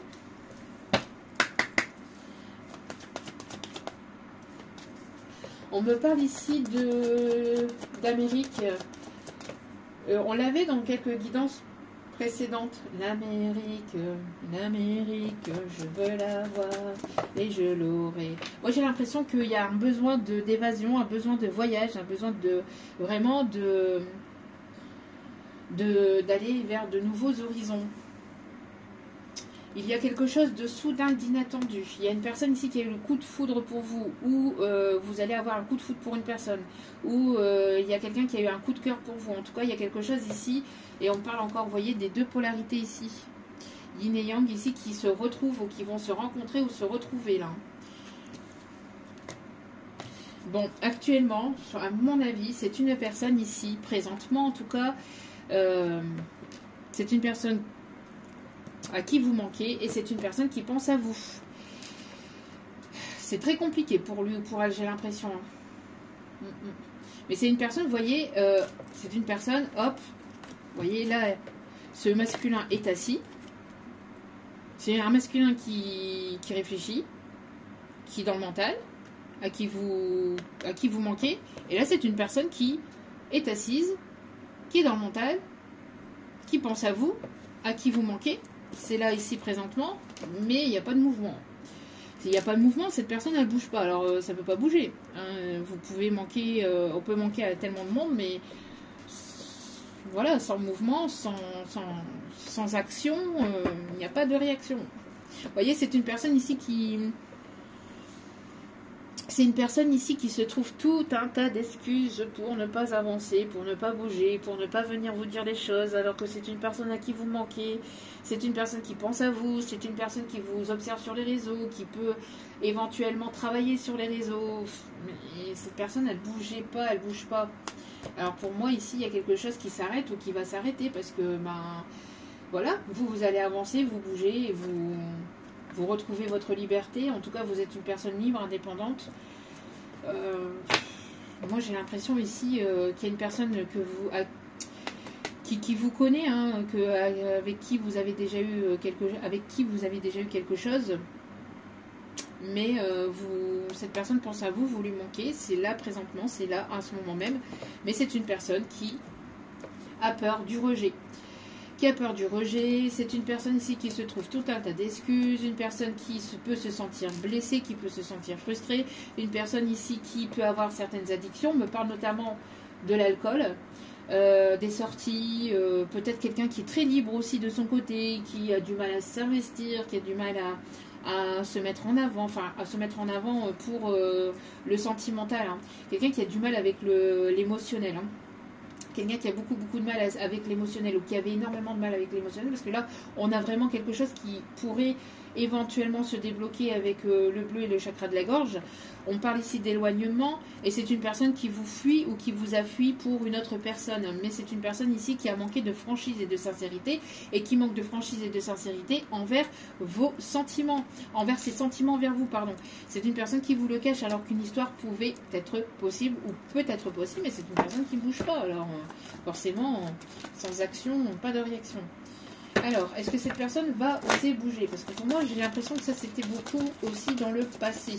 On me parle ici d'Amérique. On l'avait dans quelques guidances précédentes. L'Amérique, je veux la voir et je l'aurai. Moi, j'ai l'impression qu'il y a un besoin d'évasion, un besoin de voyage, un besoin vraiment d'aller vers de nouveaux horizons. Il y a quelque chose de soudain, d'inattendu. Il y a une personne ici qui a eu le coup de foudre pour vous, ou vous allez avoir un coup de foudre pour une personne, ou il y a quelqu'un qui a eu un coup de cœur pour vous. En tout cas, il y a quelque chose ici, et on parle encore, vous voyez, des deux polarités ici. Yin et Yang ici qui se retrouvent, ou qui vont se rencontrer ou se retrouver là. Bon, actuellement, à mon avis, c'est une personne ici, présentement en tout cas, c'est une personne à qui vous manquez et c'est une personne qui pense à vous. C'est très compliqué pour lui ou pour elle, j'ai l'impression. Mais c'est une personne, vous voyez, c'est une personne, hop, vous voyez là, ce masculin est assis. C'est un masculin qui réfléchit, qui est dans le mental, à qui vous manquez. Et là, c'est une personne qui est assise, qui est dans le mental, qui pense à vous, à qui vous manquez. C'est là, ici, présentement, mais il n'y a pas de mouvement. S'il n'y a pas de mouvement, cette personne, elle ne bouge pas. Alors, ça ne peut pas bouger. Hein. Vous pouvez manquer, on peut manquer à tellement de monde, mais voilà, sans mouvement, sans action, il n'y a pas de réaction. Vous voyez, c'est une personne ici qui... C'est une personne ici qui se trouve tout un tas d'excuses pour ne pas avancer, pour ne pas bouger, pour ne pas venir vous dire les choses, alors que c'est une personne à qui vous manquez, c'est une personne qui pense à vous, c'est une personne qui vous observe sur les réseaux, qui peut éventuellement travailler sur les réseaux. Mais cette personne, elle ne bougeait pas, elle ne bouge pas. Alors pour moi, ici, il y a quelque chose qui s'arrête ou qui va s'arrêter, parce que, ben, voilà, vous allez avancer, vous bougez, et vous retrouvez votre liberté. En tout cas, vous êtes une personne libre, indépendante. Moi, j'ai l'impression ici qu'il y a une personne que qui vous connaît, hein, avec qui vous avez déjà eu quelque chose. Mais cette personne pense à vous, vous lui manquez. C'est là présentement, c'est là à ce moment même. Mais c'est une personne qui a peur du rejet. C'est une personne ici qui se trouve tout un tas d'excuses, une personne qui peut se sentir blessée, qui peut se sentir frustrée, une personne ici qui peut avoir certaines addictions, on me parle notamment de l'alcool, des sorties, peut-être quelqu'un qui est très libre aussi de son côté, qui a du mal à s'investir, qui a du mal à se mettre en avant, pour le sentimental, hein. Quelqu'un qui a du mal avec l'émotionnel, hein. Quelqu'un qui a beaucoup de mal avec l'émotionnel ou qui avait énormément de mal avec l'émotionnel, parce que là on a vraiment quelque chose qui pourrait éventuellement se débloquer avec le bleu et le chakra de la gorge. On parle ici d'éloignement et c'est une personne qui vous fuit ou qui vous a fui pour une autre personne. Mais c'est une personne ici qui a manqué de franchise et de sincérité et qui manque de franchise et de sincérité envers vos sentiments, envers ses sentiments envers vous, pardon. C'est une personne qui vous le cache alors qu'une histoire pouvait être possible ou peut être possible, mais c'est une personne qui ne bouge pas. Alors forcément, sans action, pas de réaction. Alors, est-ce que cette personne va oser bouger? Parce que pour moi, j'ai l'impression que ça, c'était beaucoup aussi dans le passé.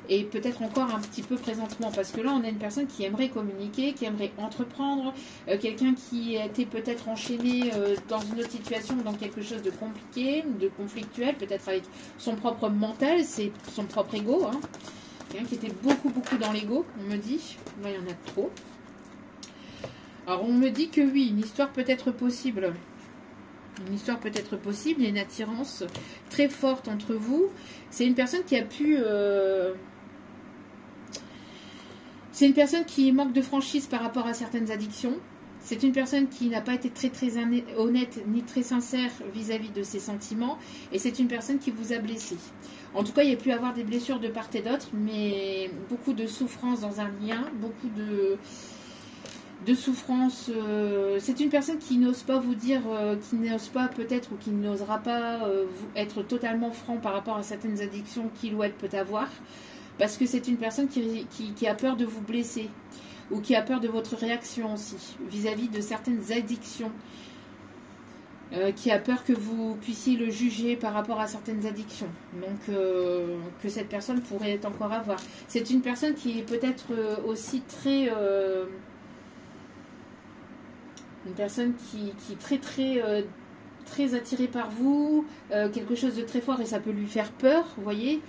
Et peut-être encore un petit peu présentement. Parce que là, on a une personne qui aimerait communiquer, qui aimerait entreprendre. Quelqu'un qui était peut-être enchaîné dans une autre situation, dans quelque chose de compliqué, de conflictuel, peut-être avec son propre mental, c'est son propre ego. Hein. Quelqu'un qui était beaucoup dans l'ego, on me dit. Là, il y en a trop. Alors, on me dit que oui, une histoire peut être possible. Une histoire peut être possible, il y a une attirance très forte entre vous. C'est une personne qui a pu... C'est une personne qui manque de franchise par rapport à certaines addictions. C'est une personne qui n'a pas été très honnête ni très sincère vis-à-vis de ses sentiments. Et c'est une personne qui vous a blessé. En tout cas, il y a pu y avoir des blessures de part et d'autre, mais beaucoup de souffrance dans un lien, beaucoup de souffrance. C'est une personne qui n'ose pas vous dire, qui n'ose pas peut-être ou qui n'osera pas être totalement franc par rapport à certaines addictions qu'il ou elle peut avoir, parce que c'est une personne qui a peur de vous blesser ou qui a peur de votre réaction aussi vis-à-vis de certaines addictions, qui a peur que vous puissiez le juger par rapport à certaines addictions, donc que cette personne pourrait encore avoir. C'est une personne qui est peut-être aussi très... une personne qui est très attirée par vous, quelque chose de très fort et ça peut lui faire peur, vous voyez.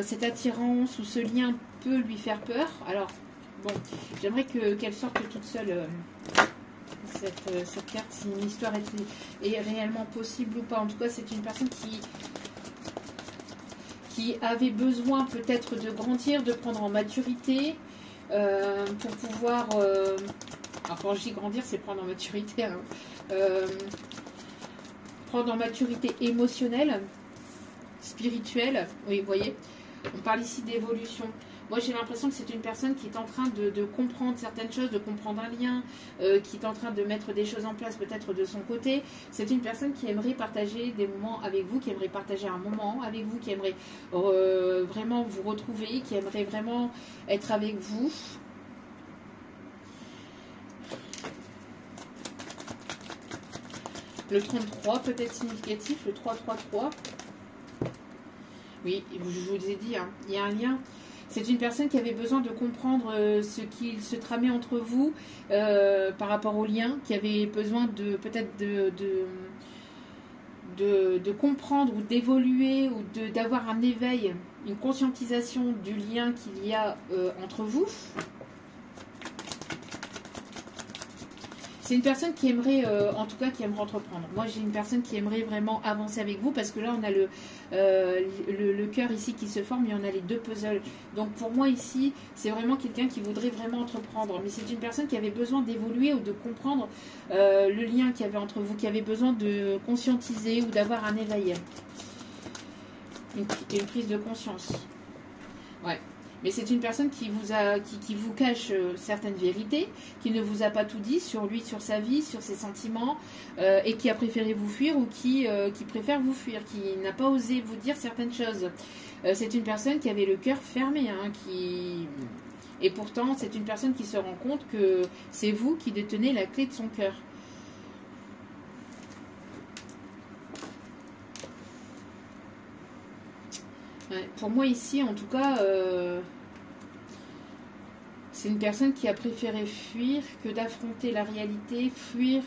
Cette attirance ou ce lien peut lui faire peur. Alors, bon, j'aimerais qu'elle sorte toute seule, cette carte, si une histoire est réellement possible ou pas. En tout cas, c'est une personne qui avait besoin peut-être de grandir, de prendre en maturité, pour pouvoir... alors quand je dis grandir, c'est prendre en maturité. Hein. Prendre en maturité émotionnelle, spirituelle. Oui, vous voyez. On parle ici d'évolution. Moi, j'ai l'impression que c'est une personne qui est en train de comprendre certaines choses, de comprendre un lien, qui est en train de mettre des choses en place peut-être de son côté. C'est une personne qui aimerait partager des moments avec vous, qui aimerait partager un moment avec vous, qui aimerait vraiment vous retrouver, qui aimerait vraiment être avec vous. Le 33 peut être significatif, le 333. Oui, je vous ai dit, hein, il y a un lien. C'est une personne qui avait besoin de comprendre ce qu'il se tramait entre vous par rapport au lien, qui avait besoin de peut-être de comprendre ou d'évoluer ou d'avoir un éveil, une conscientisation du lien qu'il y a entre vous. C'est une personne qui aimerait, en tout cas, qui aimerait entreprendre. Moi, j'ai une personne qui aimerait vraiment avancer avec vous parce que là, on a le cœur ici qui se forme et on a les deux puzzles. Donc, pour moi, ici, c'est vraiment quelqu'un qui voudrait vraiment entreprendre. Mais c'est une personne qui avait besoin d'évoluer ou de comprendre le lien qu'il y avait entre vous, qui avait besoin de conscientiser ou d'avoir un éveil. Une prise de conscience. Ouais. Mais c'est une personne qui vous cache certaines vérités, qui ne vous a pas tout dit sur lui, sur sa vie, sur ses sentiments, et qui a préféré vous fuir ou qui préfère vous fuir, qui n'a pas osé vous dire certaines choses. C'est une personne qui avait le cœur fermé, hein, et pourtant c'est une personne qui se rend compte que c'est vous qui détenez la clé de son cœur. Ouais, pour moi ici, en tout cas, c'est une personne qui a préféré fuir que d'affronter la réalité, fuir.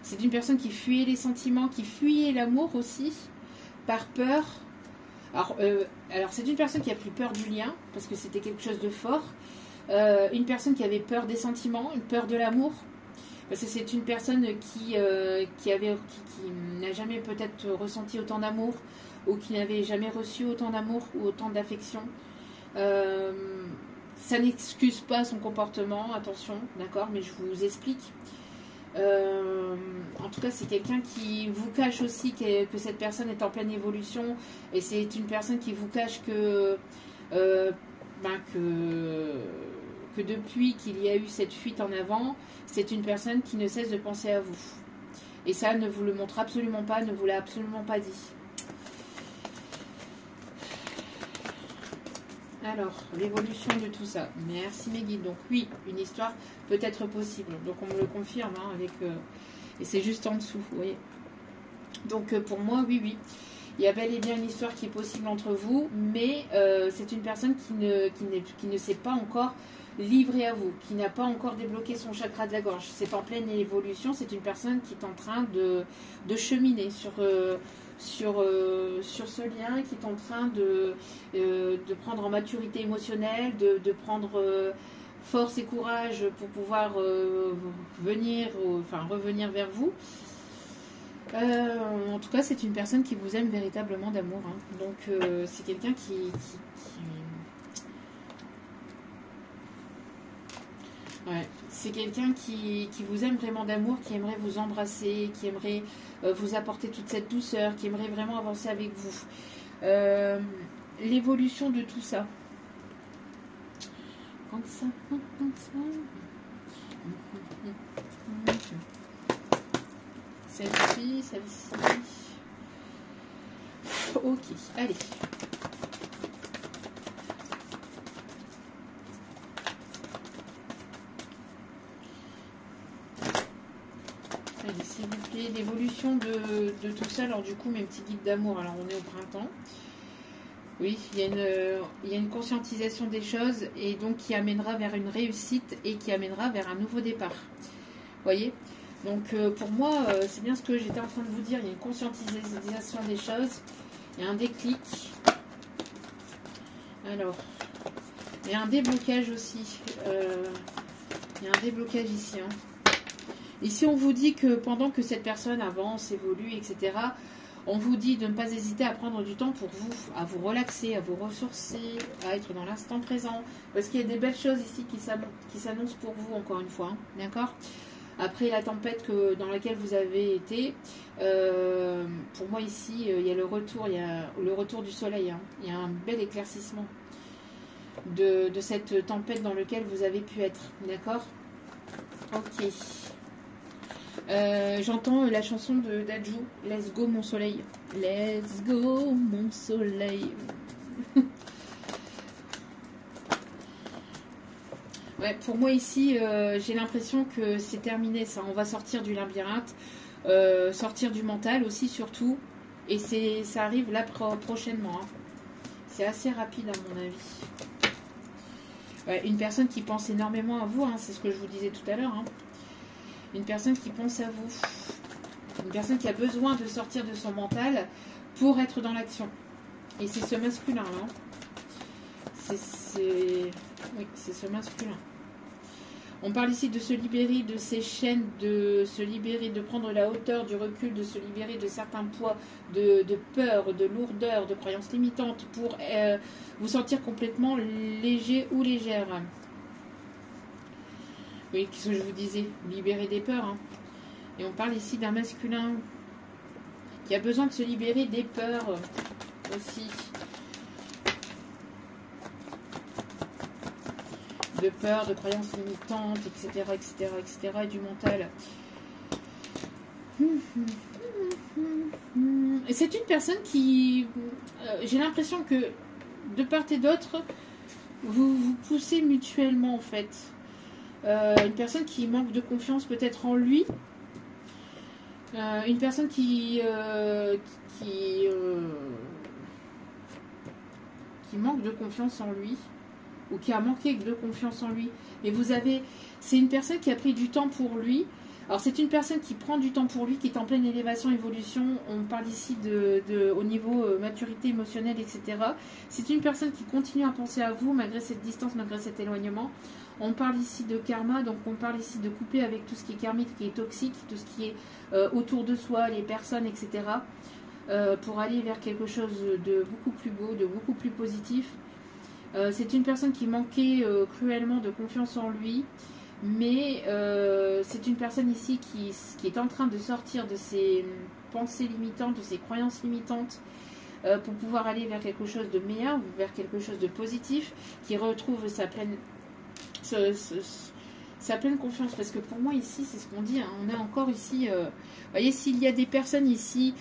C'est une personne qui fuyait les sentiments, qui fuyait l'amour aussi, par peur. Alors c'est une personne qui a pris peur du lien, parce que c'était quelque chose de fort. Une personne qui avait peur des sentiments, une peur de l'amour. Parce que c'est une personne qui n'a jamais peut-être ressenti autant d'amour, ou qui n'avait jamais reçu autant d'amour ou autant d'affection. Ça n'excuse pas son comportement, attention, d'accord, mais je vous explique. En tout cas, c'est quelqu'un qui vous cache aussi que cette personne est en pleine évolution. Et c'est une personne qui vous cache euh, ben, que depuis qu'il y a eu cette fuite en avant, c'est une personne qui ne cesse de penser à vous. Et ça ne vous le montre absolument pas, ne vous l'a absolument pas dit. Alors, l'évolution de tout ça. Merci mes guides. Donc oui, une histoire peut être possible. Donc on me le confirme hein, avec... et c'est juste en dessous, vous voyez. Donc pour moi, oui, oui. Il y a bel et bien une histoire qui est possible entre vous, mais c'est une personne qui ne s'est pas encore livrée à vous, qui n'a pas encore débloqué son chakra de la gorge. C'est en pleine évolution, c'est une personne qui est en train de cheminer sur ce lien, qui est en train de prendre en maturité émotionnelle, de prendre force et courage pour pouvoir revenir vers vous. En tout cas, c'est une personne qui vous aime véritablement d'amour. Hein. Donc, c'est quelqu'un Ouais, c'est quelqu'un qui vous aime vraiment d'amour, qui aimerait vous embrasser, qui aimerait vous apporter toute cette douceur, qui aimerait vraiment avancer avec vous. L'évolution de tout ça. Comme ça. Celle-ci, celle-ci. Ok, allez. Allez, s'il vous plaît, l'évolution de tout ça. Alors du coup, mes petits guides d'amour, alors on est au printemps. Oui, il y a une conscientisation des choses et donc qui amènera vers une réussite et qui amènera vers un nouveau départ. Vous voyez ? Donc pour moi, c'est bien ce que j'étais en train de vous dire. Il y a une conscientisation des choses. Il y a un déclic. Alors, il y a un déblocage aussi. Il y a un déblocage ici. Hein. Ici, on vous dit que pendant que cette personne avance, évolue, etc., on vous dit de ne pas hésiter à prendre du temps pour vous, à vous relaxer, à vous ressourcer, à être dans l'instant présent. Parce qu'il y a des belles choses ici qui s'annoncent pour vous, encore une fois. Hein, d'accord ? Après la tempête dans laquelle vous avez été, pour moi ici, il y a le retour du soleil. Hein. Il y a un bel éclaircissement de cette tempête dans laquelle vous avez pu être. D'accord ? Ok. J'entends la chanson de Dadju, Let's Go Mon Soleil. Let's Go Mon Soleil. Ouais, pour moi ici, j'ai l'impression que c'est terminé ça. On va sortir du labyrinthe, sortir du mental aussi surtout. Et ça arrive là prochainement. Hein. C'est assez rapide à mon avis. Ouais, une personne qui pense énormément à vous, hein, c'est ce que je vous disais tout à l'heure. Hein. Une personne qui pense à vous. Une personne qui a besoin de sortir de son mental pour être dans l'action. Et c'est ce masculin-là. Oui, c'est ce masculin. On parle ici de se libérer de ces chaînes, de se libérer, de prendre la hauteur, du recul, de se libérer de certains poids, de peur, de lourdeur, de croyances limitantes pour vous sentir complètement léger ou légère. Oui, ce que je vous disais, libérer des peurs. Hein. Et on parle ici d'un masculin qui a besoin de se libérer des peurs aussi. De peur, de croyances limitantes, etc., etc., etc., et du mental. Et c'est une personne qui, j'ai l'impression que de part et d'autre, vous vous poussez mutuellement en fait. Une personne qui manque de confiance peut-être en lui. Une personne qui manque de confiance en lui. Ou qui a manqué de confiance en lui. Mais c'est une personne qui a pris du temps pour lui. Alors c'est une personne qui prend du temps pour lui, qui est en pleine élévation, évolution. On parle ici au niveau maturité émotionnelle, etc. C'est une personne qui continue à penser à vous malgré cette distance, malgré cet éloignement. On parle ici de karma, donc on parle ici de couper avec tout ce qui est karmique, qui est toxique, tout ce qui est autour de soi, les personnes, etc. Pour aller vers quelque chose de beaucoup plus beau, de beaucoup plus positif. C'est une personne qui manquait cruellement de confiance en lui, Mais c'est une personne ici qui est en train de sortir de ses pensées limitantes, de ses croyances limitantes, pour pouvoir aller vers quelque chose de meilleur, vers quelque chose de positif, qui retrouve sa pleine, sa pleine confiance. Parce que pour moi ici, c'est ce qu'on dit, hein, on est encore ici, vous voyez, s'il y a des personnes ici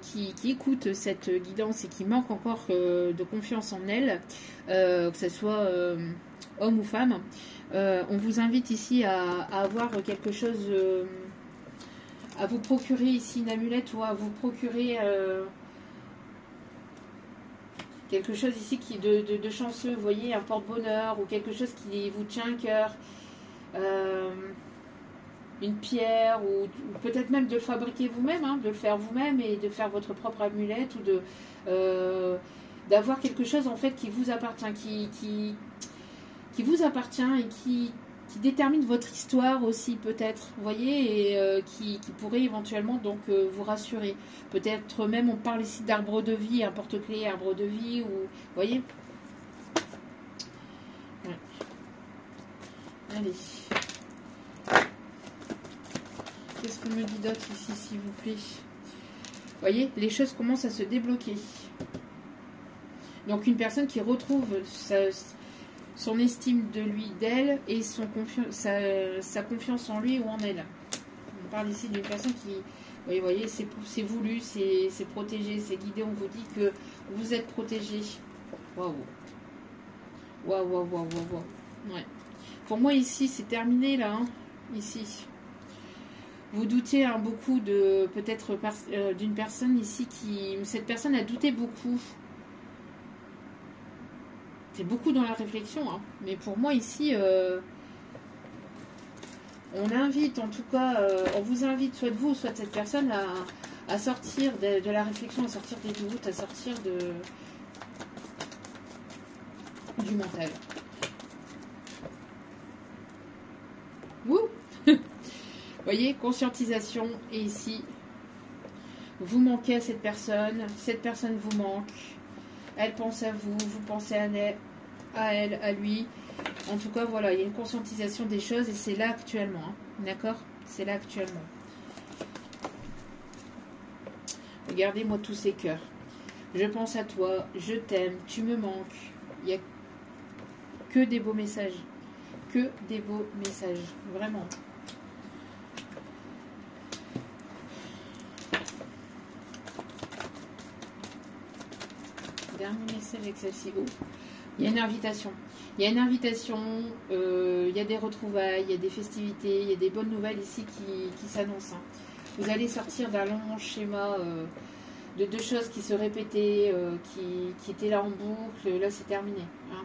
qui écoutent cette guidance et qui manquent encore de confiance en elles, que ce soit homme ou femme, on vous invite ici à avoir quelque chose, à vous procurer ici une amulette ou à vous procurer quelque chose ici qui de chanceux, vous voyez, un porte-bonheur ou quelque chose qui vous tient à cœur, une pierre ou peut-être même de le fabriquer vous-même, hein, de le faire vous-même et de faire votre propre amulette ou de d'avoir quelque chose en fait qui vous appartient, qui vous appartient et qui détermine votre histoire aussi peut-être, vous voyez, et qui pourrait éventuellement donc vous rassurer. Peut-être même on parle ici d'arbre de vie, un porte-clés, arbre de vie, ou vous voyez. Ouais. Allez. Qu'est-ce qu'on me dit d'autre ici, s'il vous plaît? Vous voyez, les choses commencent à se débloquer. Donc une personne qui retrouve son estime de lui, d'elle, et sa confiance en lui ou en elle. On parle ici d'une personne qui, vous voyez, c'est voulu, c'est protégé, c'est guidé. On vous dit que vous êtes protégé. Waouh. Waouh, waouh, waouh, waouh. Ouais. Pour moi, ici, c'est terminé, là. Hein, ici. Vous doutez hein, beaucoup de, peut-être, d'une personne ici qui... Cette personne a douté beaucoup. C'est beaucoup dans la réflexion, hein. Mais pour moi ici, on invite, en tout cas, on vous invite, soit de vous, soit de cette personne, à sortir de la réflexion, à sortir des doutes, à sortir du mental. Wouh. Vous voyez, conscientisation, et ici, vous manquez à cette personne vous manque. Elle pense à vous, vous pensez à elle, à lui. En tout cas, voilà, il y a une conscientisation des choses et c'est là actuellement. Hein, d'accord? C'est là actuellement. Regardez-moi tous ces cœurs. Je pense à toi, je t'aime, tu me manques. Il n'y a que des beaux messages. Que des beaux messages. Vraiment. Dernier message avec celle-ci. Oh. Il y a une invitation. Il y a une invitation, il y a des retrouvailles, il y a des festivités, il y a des bonnes nouvelles ici qui s'annoncent. Hein. Vous allez sortir d'un long schéma de deux choses qui se répétaient, qui étaient là en boucle. Là, c'est terminé. Hein.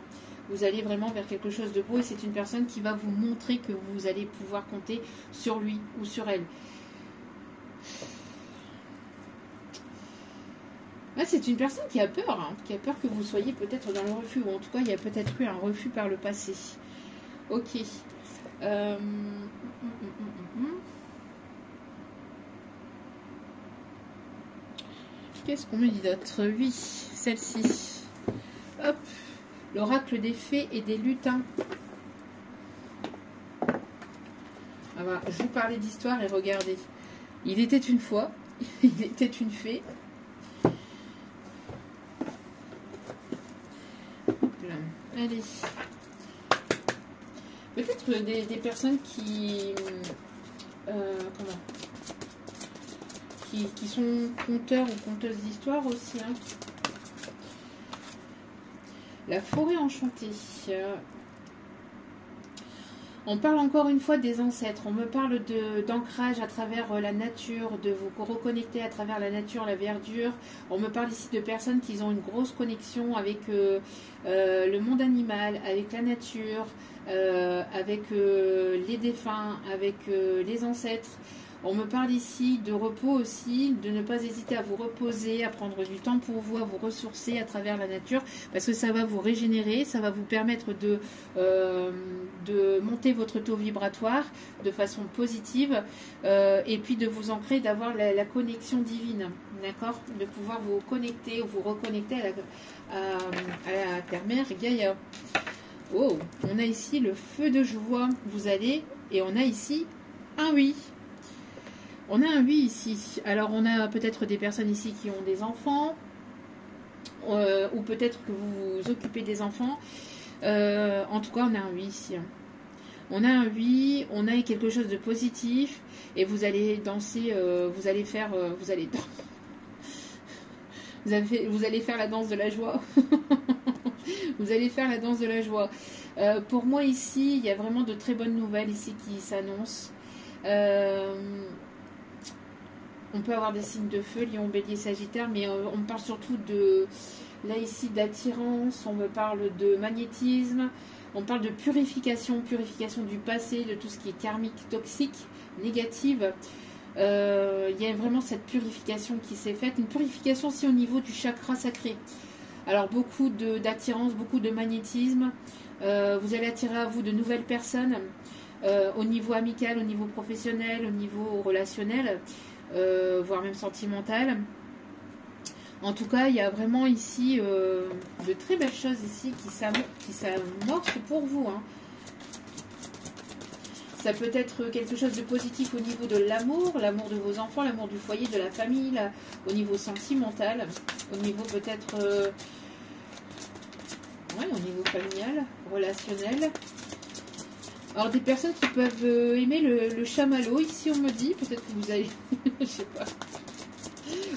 Vous allez vraiment vers quelque chose de beau et c'est une personne qui va vous montrer que vous allez pouvoir compter sur lui ou sur elle. Ah, c'est une personne qui a peur, hein, qui a peur que vous soyez peut-être dans le refus, ou en tout cas, il y a peut-être eu un refus par le passé. Ok. Qu'est-ce qu'on me dit d'autre? Oui, celle-ci. Hop. L'oracle des fées et des lutins. Ah bah, je vous parlais d'histoire et regardez. Il était une fois, il était une fée. Allez. Peut-être des personnes qui sont conteurs ou conteuses d'histoire aussi. Hein. La forêt enchantée. On parle encore une fois des ancêtres. On me parle d'ancrage à travers la nature, de vous reconnecter à travers la nature, la verdure. On me parle ici de personnes qui ont une grosse connexion avec le monde animal, avec la nature, avec les défunts, avec les ancêtres. On me parle ici de repos aussi, de ne pas hésiter à vous reposer, à prendre du temps pour vous, à vous ressourcer à travers la nature, parce que ça va vous régénérer, ça va vous permettre de monter votre taux vibratoire de façon positive, et puis de vous ancrer, d'avoir la connexion divine, d'accord? De pouvoir vous connecter ou vous reconnecter à la Terre-Mère Gaïa. Oh, on a ici le feu de joie. Vous allez, et on a ici un oui. On a un oui ici. Alors, on a peut-être des personnes ici qui ont des enfants, ou peut-être que vous vous occupez des enfants. En tout cas, on a un oui ici. On a un oui, on a quelque chose de positif, et vous allez danser, vous allez faire, vous allez faire la danse de la joie. Vous allez faire la danse de la joie. Pour moi ici, il y a vraiment de très bonnes nouvelles ici qui s'annoncent. On peut avoir des signes de feu, Lion, Bélier, Sagittaire, mais on parle surtout de, là ici, d'attirance, on me parle de magnétisme, on parle de purification, purification du passé, de tout ce qui est karmique, toxique, négative. Il y a vraiment cette purification qui s'est faite, une purification aussi au niveau du chakra sacré. Alors beaucoup d'attirance, beaucoup de magnétisme, vous allez attirer à vous de nouvelles personnes, au niveau amical, au niveau professionnel, au niveau relationnel, voire même sentimental. En tout cas, il y a vraiment ici de très belles choses ici qui s'amorcent pour vous. Hein. Ça peut être quelque chose de positif au niveau de l'amour de vos enfants, l'amour du foyer, de la famille, là, au niveau sentimental, au niveau peut-être, au niveau familial, relationnel. Alors des personnes qui peuvent aimer le chamallow, ici on me dit, peut-être que vous avez, je sais pas,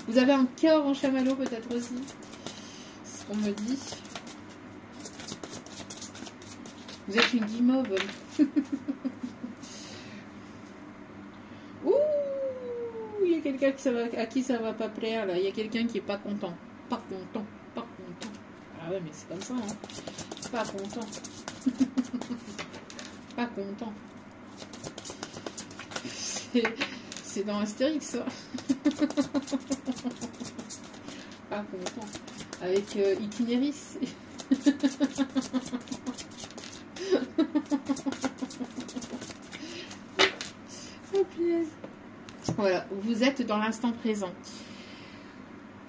vous avez un cœur en chamallow peut-être aussi, c'est ce qu'on me dit. Vous êtes une guimauve. Ouh, il y a quelqu'un à qui ça va pas plaire là, il y a quelqu'un qui est pas content, pas content, pas content. Ah ouais mais c'est comme ça, hein. Pas content. Pas content. C'est dans Astérix, ça. Pas content. Avec Itinéris. Oh punaise. Voilà, vous êtes dans l'instant présent.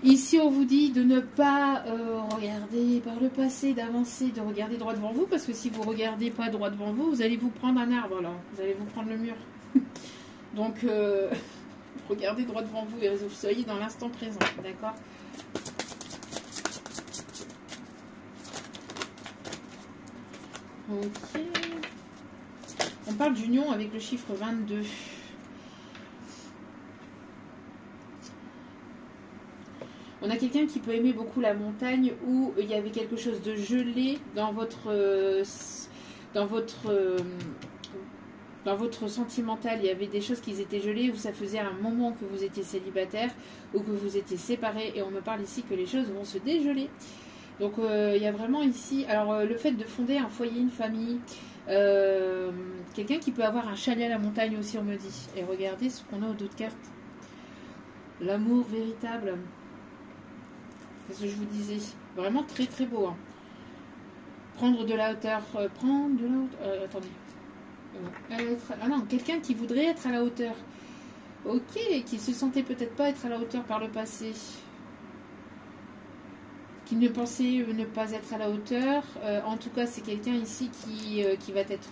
Ici, on vous dit de ne pas regarder par le passé, d'avancer, de regarder droit devant vous, parce que si vous ne regardez pas droit devant vous, vous allez vous prendre un arbre, là. Vous allez vous prendre le mur. Donc, regardez droit devant vous et vous soyez dans l'instant présent, d'accord? Ok. On parle d'union avec le chiffre 22. On a quelqu'un qui peut aimer beaucoup la montagne où il y avait quelque chose de gelé dans votre sentimental. Il y avait des choses qui étaient gelées où ça faisait un moment que vous étiez célibataire ou que vous étiez séparés. Et on me parle ici que les choses vont se dégeler. Donc il y a vraiment ici, alors le fait de fonder un foyer, une famille, quelqu'un qui peut avoir un chalet à la montagne aussi, on me dit. Et regardez ce qu'on a au dos de carte. L'amour véritable. C'est ce que je vous disais. Vraiment très très beau. Hein. Prendre de la hauteur. Prendre de la hauteur. Attendez. Ah non, quelqu'un qui voudrait être à la hauteur. Ok, qui se sentait peut-être pas être à la hauteur par le passé. Qui ne pensait ne pas être à la hauteur. En tout cas, c'est quelqu'un ici qui va être...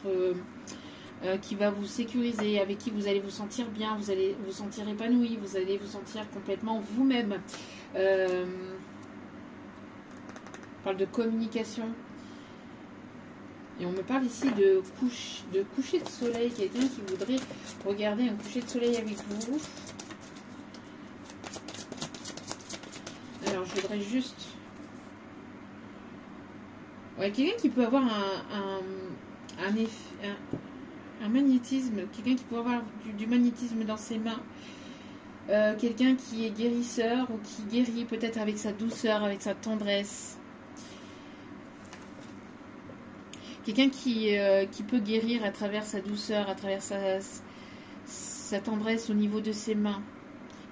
qui va vous sécuriser, avec qui vous allez vous sentir bien, vous allez vous sentir épanoui, vous allez vous sentir complètement vous-même. On parle de communication. Et on me parle ici de coucher de soleil. Quelqu'un qui voudrait regarder un coucher de soleil avec vous. Alors, je voudrais juste... Ouais, quelqu'un qui peut avoir un magnétisme. Quelqu'un qui peut avoir du magnétisme dans ses mains. Quelqu'un qui est guérisseur ou qui guérit peut-être avec sa douceur, avec sa tendresse. Quelqu'un qui peut guérir à travers sa douceur, à travers sa tendresse au niveau de ses mains.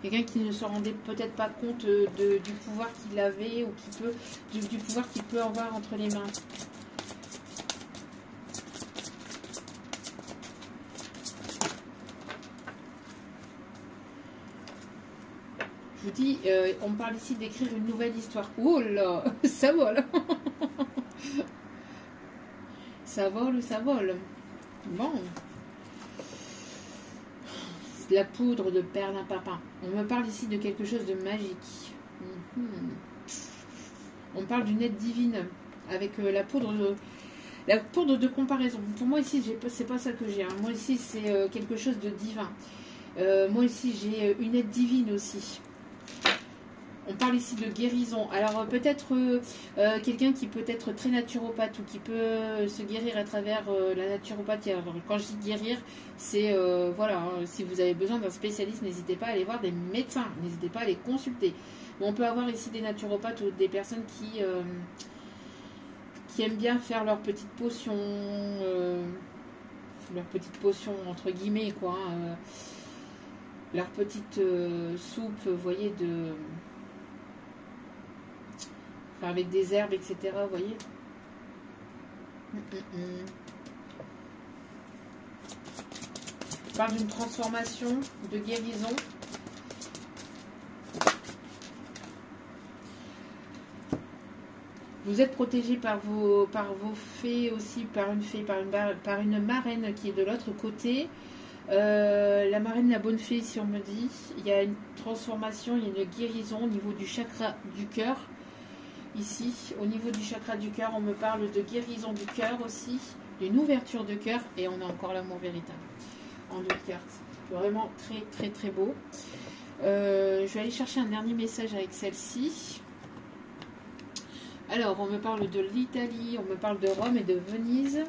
Quelqu'un qui ne se rendait peut-être pas compte du pouvoir qu'il avait ou du pouvoir qu'il peut avoir entre les mains. Je vous dis, on me parle ici d'écrire une nouvelle histoire. Oh là, ça va là. Ça vole, ça vole. Bon. La poudre de perlimpinpin. On me parle ici de quelque chose de magique. On parle d'une aide divine avec la poudre de comparaison. Pour moi ici, c'est pas ça que j'ai. Hein. Moi ici, c'est quelque chose de divin. Moi ici, j'ai une aide divine aussi. On parle ici de guérison. Alors peut-être quelqu'un qui peut être très naturopathe ou qui peut se guérir à travers la naturopathie. Alors quand je dis guérir, c'est voilà, hein, si vous avez besoin d'un spécialiste, n'hésitez pas à aller voir des médecins, n'hésitez pas à les consulter. Bon, on peut avoir ici des naturopathes ou des personnes qui aiment bien faire leurs petites potions entre guillemets quoi. Hein, leur petite soupe, vous voyez, avec des herbes, etc. Vous voyez. On parle d'une transformation, de guérison. Vous êtes protégé par vos fées aussi, par une marraine qui est de l'autre côté. La marraine, la bonne fée, si on me dit, il y a une transformation, il y a une guérison au niveau du chakra du cœur. Ici, au niveau du chakra du cœur, on me parle de guérison du cœur aussi, d'une ouverture de cœur, et on a encore l'amour véritable en 2 cartes. Vraiment très très très beau. Je vais aller chercher un dernier message avec celle-ci. Alors, on me parle de l'Italie, on me parle de Rome et de Venise.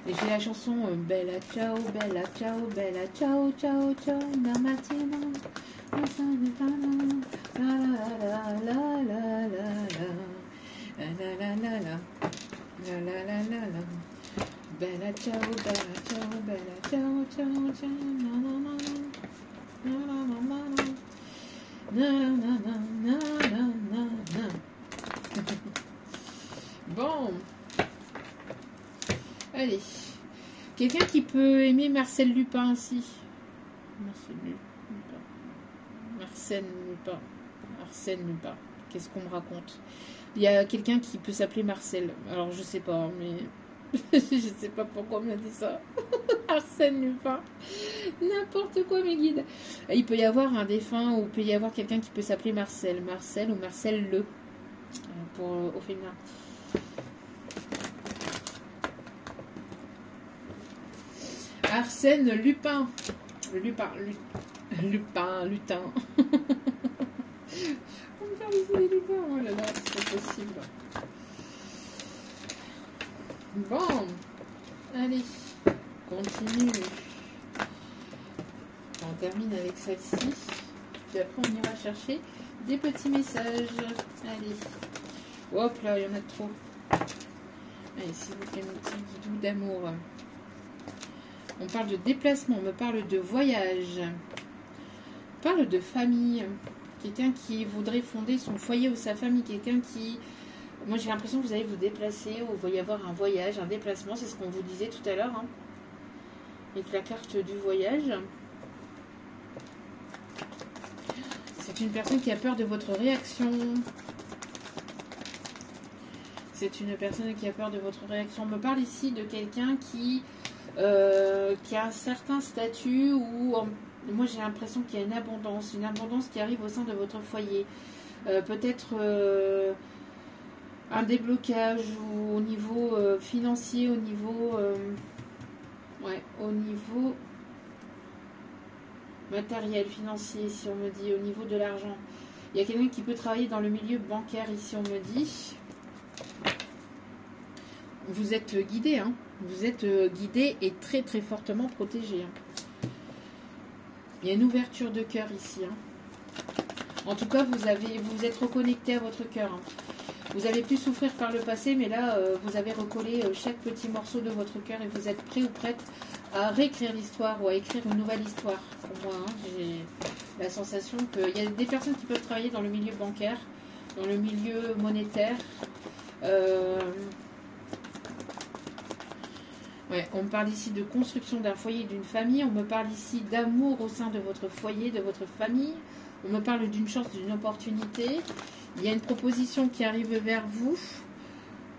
Et j'ai la chanson Bella ciao, bella ciao, bella ciao, ciao, ciao, la mattina. La la la la la la la la. Bella ciao, bella ciao, bella ciao, ciao, ciao, Bon, allez, quelqu'un qui peut aimer Marcel Lupin aussi. Arsène Lupin. Qu'est-ce qu'on me raconte? Il y a quelqu'un qui peut s'appeler Marcel. Alors je sais pas, mais je sais pas pourquoi on m'a dit ça. Arsène Lupin. N'importe quoi mes guides. Il peut y avoir un défunt ou il peut y avoir quelqu'un qui peut s'appeler Marcel. Marcel ou Marcel Le. Au féminin. Arsène Lupin. Lutin. On me parle ici des lupins. Oh là là, c'est pas possible. Bon. Allez. Continue. On termine avec celle-ci. Puis après, on ira chercher des petits messages. Allez. Hop là, il y en a trop. Allez, s'il vous plaît, mon petit guidou d'amour. On parle de déplacement, on me parle de voyage. On parle de famille. Quelqu'un qui voudrait fonder son foyer ou sa famille. Quelqu'un qui... Moi, j'ai l'impression que vous allez vous déplacer ou il va y avoir un voyage, un déplacement. C'est ce qu'on vous disait tout à l'heure. Hein, avec la carte du voyage. C'est une personne qui a peur de votre réaction. C'est une personne qui a peur de votre réaction. On me parle ici de quelqu'un qui a un certain statut ou moi j'ai l'impression qu'il y a une abondance qui arrive au sein de votre foyer. Peut-être un déblocage ou au niveau financier, au niveau matériel, financier, si on me dit, au niveau de l'argent. Il y a quelqu'un qui peut travailler dans le milieu bancaire, ici on me dit. Vous êtes guidé, hein. Vous êtes guidé et très très fortement protégé. Hein. Il y a une ouverture de cœur ici. Hein. En tout cas, vous êtes reconnecté à votre cœur. Hein. Vous avez pu souffrir par le passé, mais là, vous avez recollé chaque petit morceau de votre cœur et vous êtes prêt ou prête à réécrire l'histoire ou à écrire une nouvelle histoire. Pour moi, hein, j'ai la sensation qu'il y a des personnes qui peuvent travailler dans le milieu bancaire, dans le milieu monétaire. Ouais, on me parle ici de construction d'un foyer, d'une famille. On me parle ici d'amour au sein de votre foyer, de votre famille. On me parle d'une chance, d'une opportunité. Il y a une proposition qui arrive vers vous.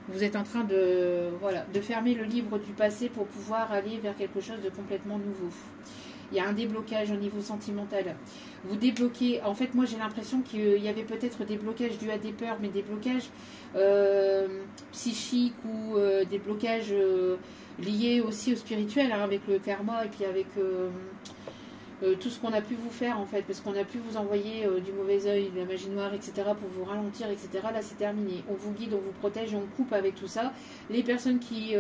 Vous êtes en train de, voilà, de fermer le livre du passé pour pouvoir aller vers quelque chose de complètement nouveau. Il y a un déblocage au niveau sentimental. Vous débloquez, en fait moi j'ai l'impression qu'il y avait peut-être des blocages dus à des peurs, mais des blocages psychiques ou des blocages liés aussi au spirituel, hein, avec le karma et puis avec tout ce qu'on a pu vous faire en fait, parce qu'on a pu vous envoyer du mauvais œil, de la magie noire, etc. pour vous ralentir, etc. Là c'est terminé. On vous guide, on vous protège, on coupe avec tout ça. Les personnes qui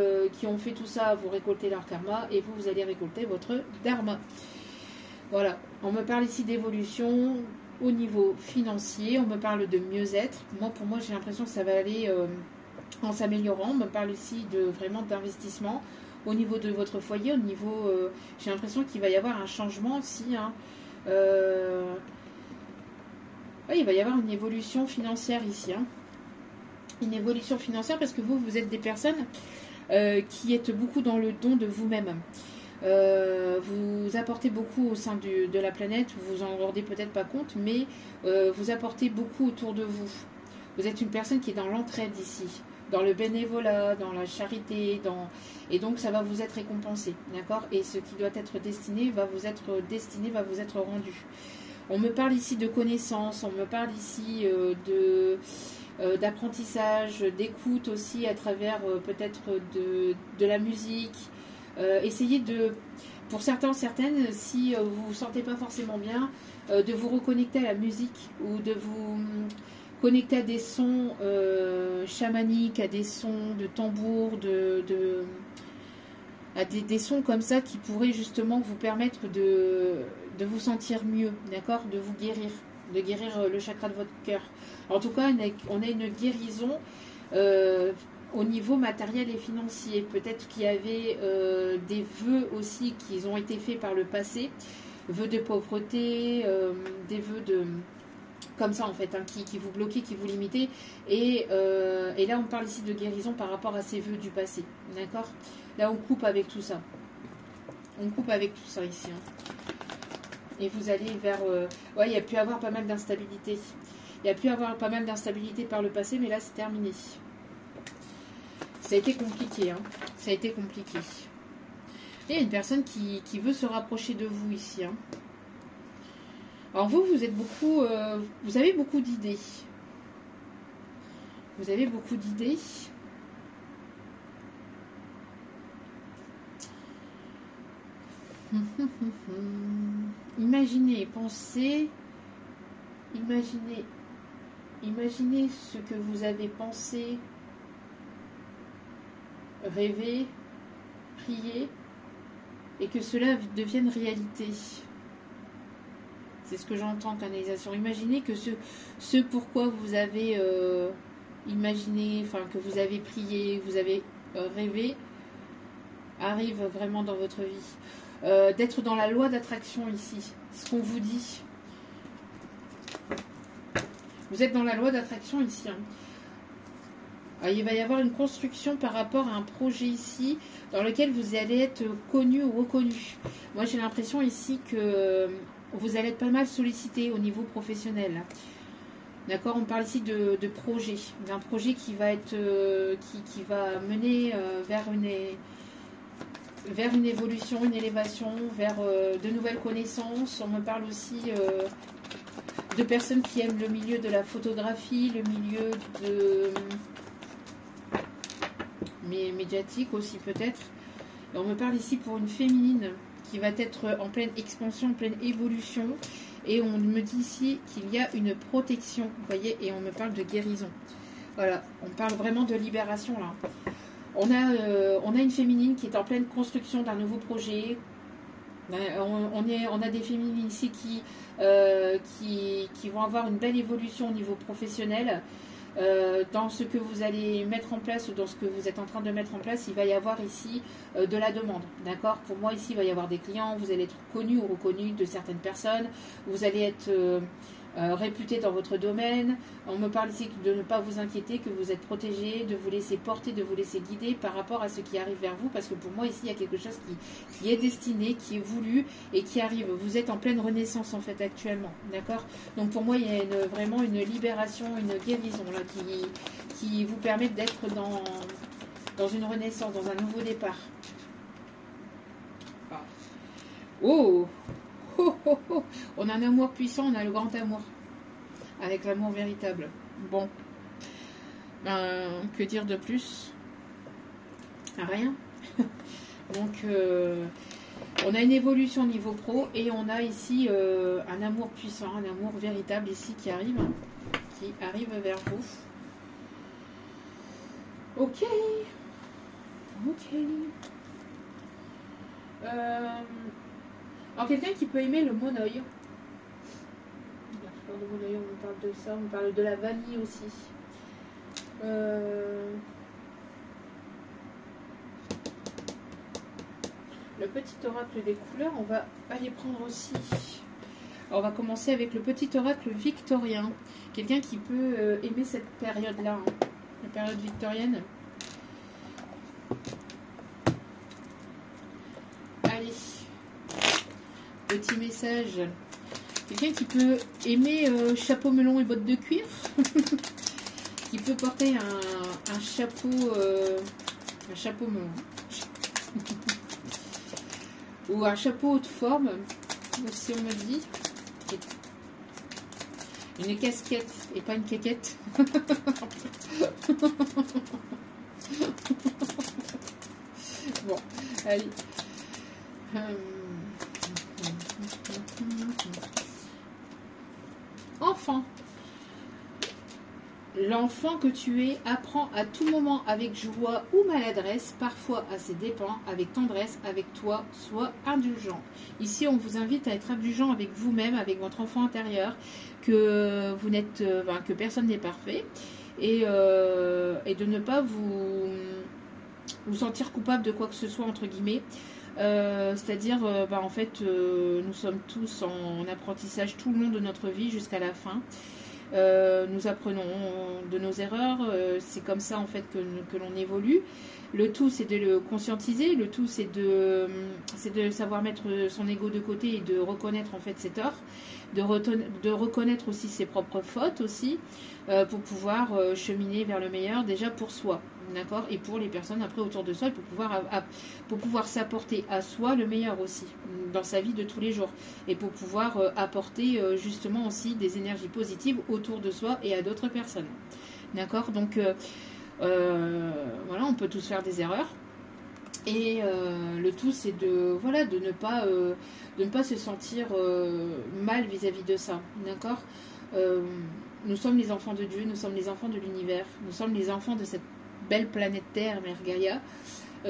ont fait tout ça, vous récoltez leur karma et vous, vous allez récolter votre dharma. Voilà, on me parle ici d'évolution au niveau financier, on me parle de mieux-être. Moi, pour moi, j'ai l'impression que ça va aller en s'améliorant. On me parle ici de vraiment d'investissement au niveau de votre foyer, au niveau, j'ai l'impression qu'il va y avoir un changement aussi. Hein. Ouais, il va y avoir une évolution financière ici. Hein. Une évolution financière parce que vous, vous êtes des personnes qui êtes beaucoup dans le don de vous-même. Vous apportez beaucoup au sein de la planète, vous vous en rendez peut-être pas compte, mais vous apportez beaucoup autour de vous. Vous êtes une personne qui est dans l'entraide ici, dans le bénévolat, dans la charité, et donc ça va vous être récompensé, d'accord? Et ce qui doit être destiné va vous être rendu. On me parle ici de connaissances, on me parle ici d'apprentissage, d'écoute aussi à travers peut-être de la musique. Essayez de, pour certains, certaines, si vous ne vous sentez pas forcément bien, de vous reconnecter à la musique ou de vous connecter à des sons chamaniques, à des sons de tambour, à des sons comme ça qui pourraient justement vous permettre de vous sentir mieux, d'accord, de vous guérir, de guérir le chakra de votre cœur. En tout cas, on a une guérison au niveau matériel et financier. Peut-être qu'il y avait des vœux aussi qui ont été faits par le passé, vœux de pauvreté, des vœux de comme ça en fait, hein, qui vous bloquaient, qui vous limitaient. Et là, on parle ici de guérison par rapport à ces vœux du passé. D'accord? Là, on coupe avec tout ça. On coupe avec tout ça ici. Hein. Et vous allez vers... ouais, il y a pu avoir pas mal d'instabilité. Il y a pu avoir pas mal d'instabilité par le passé, mais là, c'est terminé. Ça a été compliqué. Hein. Ça a été compliqué. Et il y a une personne qui veut se rapprocher de vous ici. Hein. Alors vous, vous êtes beaucoup... vous avez beaucoup d'idées. Vous avez beaucoup d'idées. Imaginez, pensez, imaginez ce que vous avez pensé, rêvé, prié, et que cela devienne réalité. C'est ce que j'entends, canalisation. Imaginez que ce pourquoi vous avez imaginé, enfin que vous avez prié, vous avez rêvé, arrive vraiment dans votre vie. D'être dans la loi d'attraction ici, ce qu'on vous dit. Vous êtes dans la loi d'attraction ici. Hein. Alors, il va y avoir une construction par rapport à un projet ici, dans lequel vous allez être connu ou reconnu. Moi, j'ai l'impression ici que vous allez être pas mal sollicité au niveau professionnel. D'accord, on parle ici de projet, d'un projet qui va être, qui va mener vers une évolution, une élévation, vers de nouvelles connaissances. On me parle aussi de personnes qui aiment le milieu de la photographie, le milieu de médiatique aussi peut-être. Et on me parle ici pour une féminine qui va être en pleine expansion, en pleine évolution. Et on me dit ici qu'il y a une protection, vous voyez, et on me parle de guérison. Voilà, on parle vraiment de libération là. On a une féminine qui est en pleine construction d'un nouveau projet. On a des féminines ici qui vont avoir une belle évolution au niveau professionnel. Dans ce que vous allez mettre en place ou dans ce que vous êtes en train de mettre en place, il va y avoir ici de la demande. D'accord? Pour moi, ici, il va y avoir des clients. Vous allez être connu ou reconnu de certaines personnes. Vous allez être réputé dans votre domaine. On me parle ici de ne pas vous inquiéter, que vous êtes protégé, de vous laisser porter, de vous laisser guider par rapport à ce qui arrive vers vous, parce que pour moi ici il y a quelque chose qui est destiné, qui est voulu et qui arrive. Vous êtes en pleine renaissance en fait actuellement, d'accord? Donc pour moi il y a vraiment une libération, une guérison là qui vous permet d'être dans une renaissance, dans un nouveau départ. Oh, oh, oh, oh. On a un amour puissant, on a le grand amour, avec l'amour véritable. Bon, que dire de plus? Rien. Donc, on a une évolution au niveau pro et on a ici un amour puissant, un amour véritable ici qui arrive vers vous. Ok. Ok. Alors, quelqu'un qui peut aimer le monoï. On parle de ça, on parle de la vanille aussi. Le petit oracle des couleurs, on va aller prendre aussi. Alors, on va commencer avec le petit oracle victorien. Quelqu'un qui peut aimer cette période-là, hein, la période victorienne. Allez, petit message. Quelqu'un qui peut aimer chapeau melon et bottes de cuir. Qui peut porter un chapeau melon. Ou un chapeau haute forme, si on me dit. Une casquette et pas une caquette. Bon, allez. Enfant. L'enfant que tu es apprend à tout moment avec joie ou maladresse, parfois à ses dépens, avec tendresse, avec toi, sois indulgent. Ici, on vous invite à être indulgent avec vous-même, avec votre enfant intérieur, que vous n'êtes, que personne n'est parfait, et de ne pas vous sentir coupable de quoi que ce soit, entre guillemets. C'est-à-dire, en fait, nous sommes tous en apprentissage tout le long de notre vie jusqu'à la fin. Nous apprenons de nos erreurs, c'est comme ça en fait que l'on évolue. Le tout c'est de le conscientiser, le tout c'est de savoir mettre son ego de côté et de reconnaître en fait ses torts, de reconnaître aussi ses propres fautes aussi, pour pouvoir cheminer vers le meilleur déjà pour soi, d'accord, et pour les personnes après autour de soi, pour pouvoir s'apporter à soi le meilleur aussi dans sa vie de tous les jours, et pour pouvoir apporter justement aussi des énergies positives autour de soi et à d'autres personnes, d'accord. Donc voilà, on peut tous faire des erreurs, et le tout c'est de ne pas se sentir mal vis-à-vis de ça, d'accord. Nous sommes les enfants de Dieu, nous sommes les enfants de l'univers, nous sommes les enfants de cette belle planète Terre, Mère Gaïa.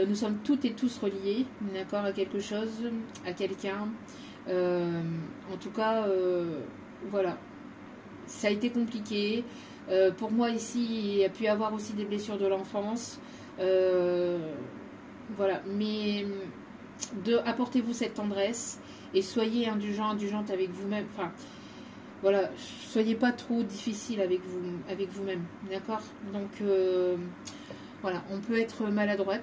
Nous sommes toutes et tous reliés, d'accord, à quelque chose, à quelqu'un. En tout cas, voilà. Ça a été compliqué. Pour moi, ici, il y a pu y avoir aussi des blessures de l'enfance. Voilà. Mais apportez-vous cette tendresse et soyez indulgent, indulgente avec vous-même. Enfin, voilà. Soyez pas trop difficile avec vous-même, d'accord. Donc, voilà, on peut être maladroit,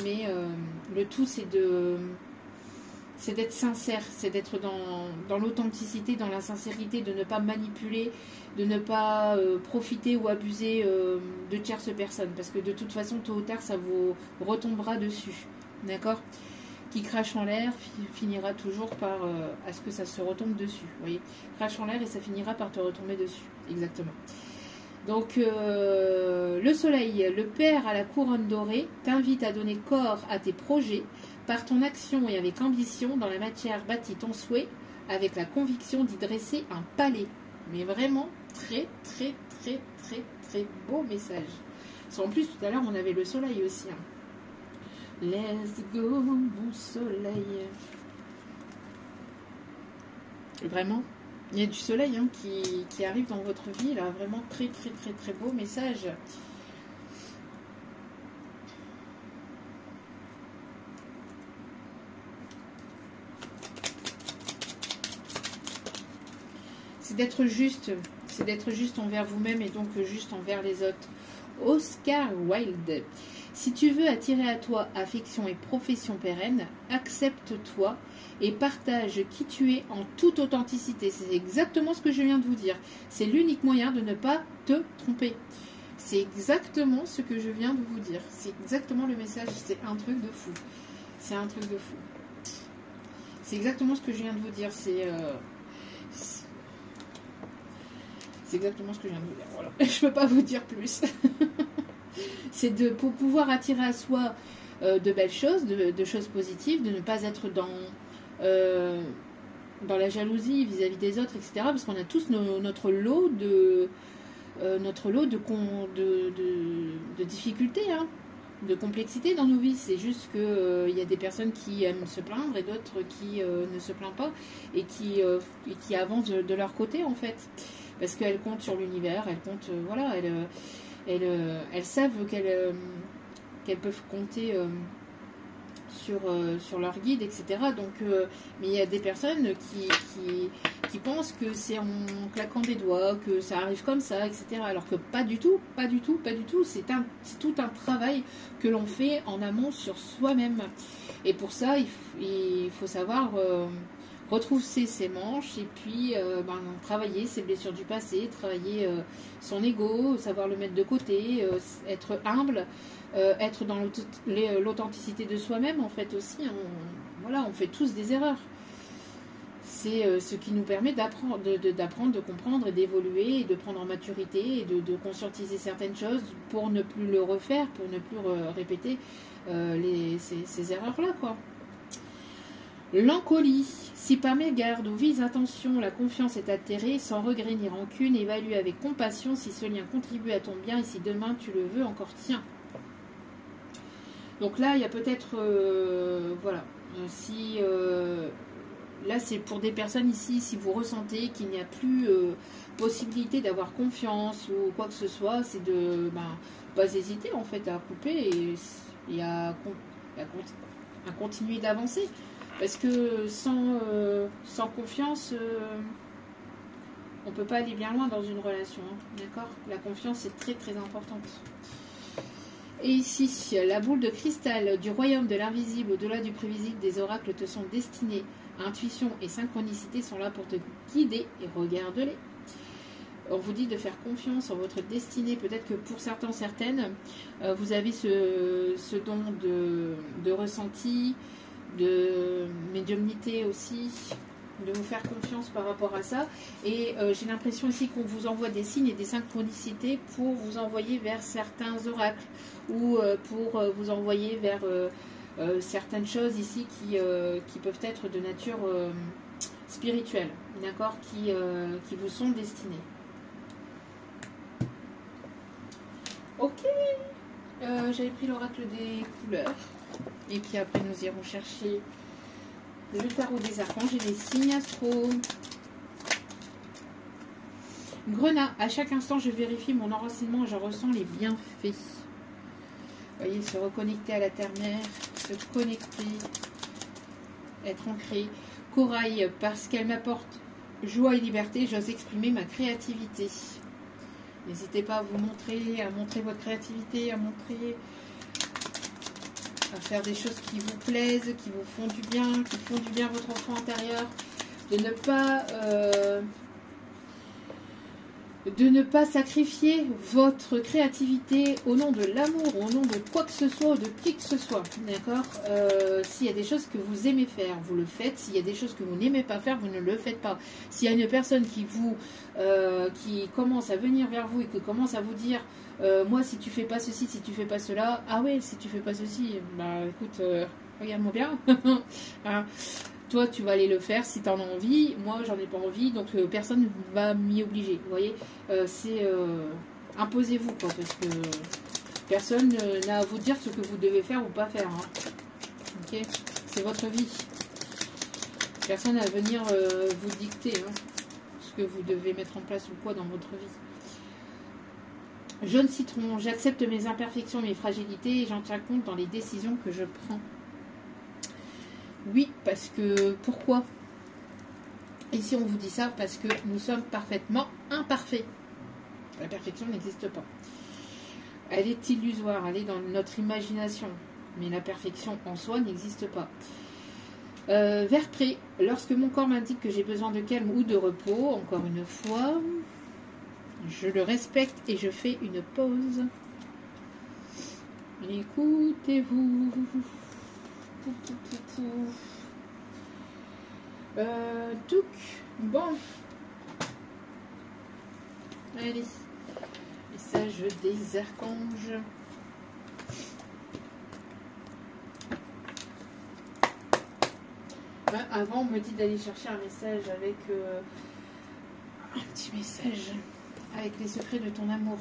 mais le tout c'est d'être sincère, c'est d'être dans l'authenticité, dans la sincérité, de ne pas manipuler, de ne pas profiter ou abuser de tierces personnes, parce que de toute façon, tôt ou tard, ça vous retombera dessus, d'accord. Qui crache en l'air finira toujours par à ce que ça se retombe dessus, vous voyez, crache en l'air et ça finira par te retomber dessus, exactement. Donc le soleil, le père à la couronne dorée, t'invite à donner corps à tes projets par ton action et avec ambition. Dans la matière bâtit ton souhait avec la conviction d'y dresser un palais. Mais vraiment très très très très très beau message. En plus tout à l'heure on avait le soleil aussi, hein. Let's go mon soleil. Vraiment, il y a du soleil, hein, qui arrive dans votre vie, là, vraiment très très très très beau message. d'être juste. C'est d'être juste envers vous-même et donc juste envers les autres. Oscar Wilde. Si tu veux attirer à toi affection et profession pérenne, accepte-toi et partage qui tu es en toute authenticité. C'est exactement ce que je viens de vous dire. C'est l'unique moyen de ne pas te tromper. C'est exactement ce que je viens de vous dire. C'est exactement le message. C'est un truc de fou. C'est un truc de fou. C'est exactement ce que je viens de vous dire. C'est exactement ce que je viens de vous dire. Voilà. Je ne peux pas vous dire plus. C'est pour pouvoir attirer à soi de belles choses, de choses positives, de ne pas être dans la jalousie vis-à-vis des autres, etc. Parce qu'on a tous notre lot de difficultés, hein, de complexité dans nos vies. C'est juste que y a des personnes qui aiment se plaindre et d'autres qui ne se plaignent pas et qui avancent de leur côté, en fait. Parce qu'elles comptent sur l'univers, elles comptent, voilà, elles savent qu'elles peuvent compter sur leur guide, etc. Donc, mais il y a des personnes qui pensent que c'est en claquant des doigts, que ça arrive comme ça, etc. Alors que pas du tout, pas du tout, pas du tout. C'est tout un travail que l'on fait en amont sur soi-même. Et pour ça, il faut savoir retrousser ses manches et puis travailler ses blessures du passé, travailler son ego, savoir le mettre de côté, être humble, être dans l'authenticité de soi-même, en fait aussi. Voilà, on fait tous des erreurs. C'est ce qui nous permet d'apprendre, de comprendre et d'évoluer et de prendre en maturité et de conscientiser certaines choses pour ne plus le refaire, pour ne plus répéter ces erreurs-là, quoi. L'encolie. Si par mégarde ou vise attention, la confiance est atterrée, sans regret ni rancune, évalue avec compassion si ce lien contribue à ton bien et si demain tu le veux encore tien. Donc là, il y a peut-être, voilà, si là c'est pour des personnes ici, si vous ressentez qu'il n'y a plus possibilité d'avoir confiance ou quoi que ce soit, c'est de pas hésiter en fait à couper et à continuer d'avancer. Parce que sans confiance, on ne peut pas aller bien loin dans une relation. Hein, d'accord ? La confiance est très très importante. Et ici, la boule de cristal du royaume de l'invisible, au-delà du prévisible, des oracles te sont destinés. Intuition et synchronicité sont là pour te guider et regarde-les. On vous dit de faire confiance en votre destinée. Peut-être que pour certains, certaines, vous avez ce don de ressenti, de médiumnité aussi, de vous faire confiance par rapport à ça. Et j'ai l'impression ici qu'on vous envoie des signes et des synchronicités pour vous envoyer vers certains oracles ou pour vous envoyer vers certaines choses ici qui peuvent être de nature spirituelle, d'accord, qui vous sont destinées. Ok, j'avais pris l'oracle des couleurs. Et puis après, nous irons chercher le tarot des archanges et des signes astro. Grenat, à chaque instant, je vérifie mon enracinement et je ressens les bienfaits. Vous voyez, se reconnecter à la terre-mère, se connecter, être ancré. Corail, parce qu'elle m'apporte joie et liberté, j'ose exprimer ma créativité. N'hésitez pas à vous montrer, à montrer votre créativité, à faire des choses qui vous plaisent, qui vous font du bien, qui font du bien à votre enfant intérieur, de ne pas sacrifier votre créativité au nom de l'amour, au nom de quoi que ce soit, ou de qui que ce soit, d'accord. S'il y a des choses que vous aimez faire, vous le faites. S'il y a des choses que vous n'aimez pas faire, vous ne le faites pas. S'il y a une personne qui commence à venir vers vous et qui commence à vous dire moi, si tu fais pas ceci, si tu fais pas cela, ah ouais, si tu fais pas ceci, bah écoute, regarde-moi bien. Hein, toi, tu vas aller le faire si tu en as envie. Moi, j'en ai pas envie, donc personne ne va m'y obliger. Vous voyez, c'est imposez-vous, quoi, parce que personne n'a à vous dire ce que vous devez faire ou pas faire. Hein. Ok, c'est votre vie. Personne n'a à venir vous dicter ce que vous devez mettre en place ou quoi dans votre vie. Jaune citron, j'accepte mes imperfections, mes fragilités et j'en tiens compte dans les décisions que je prends. Oui, parce que pourquoi? Et si on vous dit ça, parce que nous sommes parfaitement imparfaits. La perfection n'existe pas. Elle est illusoire, elle est dans notre imagination. Mais la perfection en soi n'existe pas. Vers près, lorsque mon corps m'indique que j'ai besoin de calme ou de repos, encore une fois, je le respecte et je fais une pause. Écoutez-vous. Touc. Bon. Allez. Message des archanges. Avant, on me dit d'aller chercher un message avec un petit message avec les secrets de ton amour.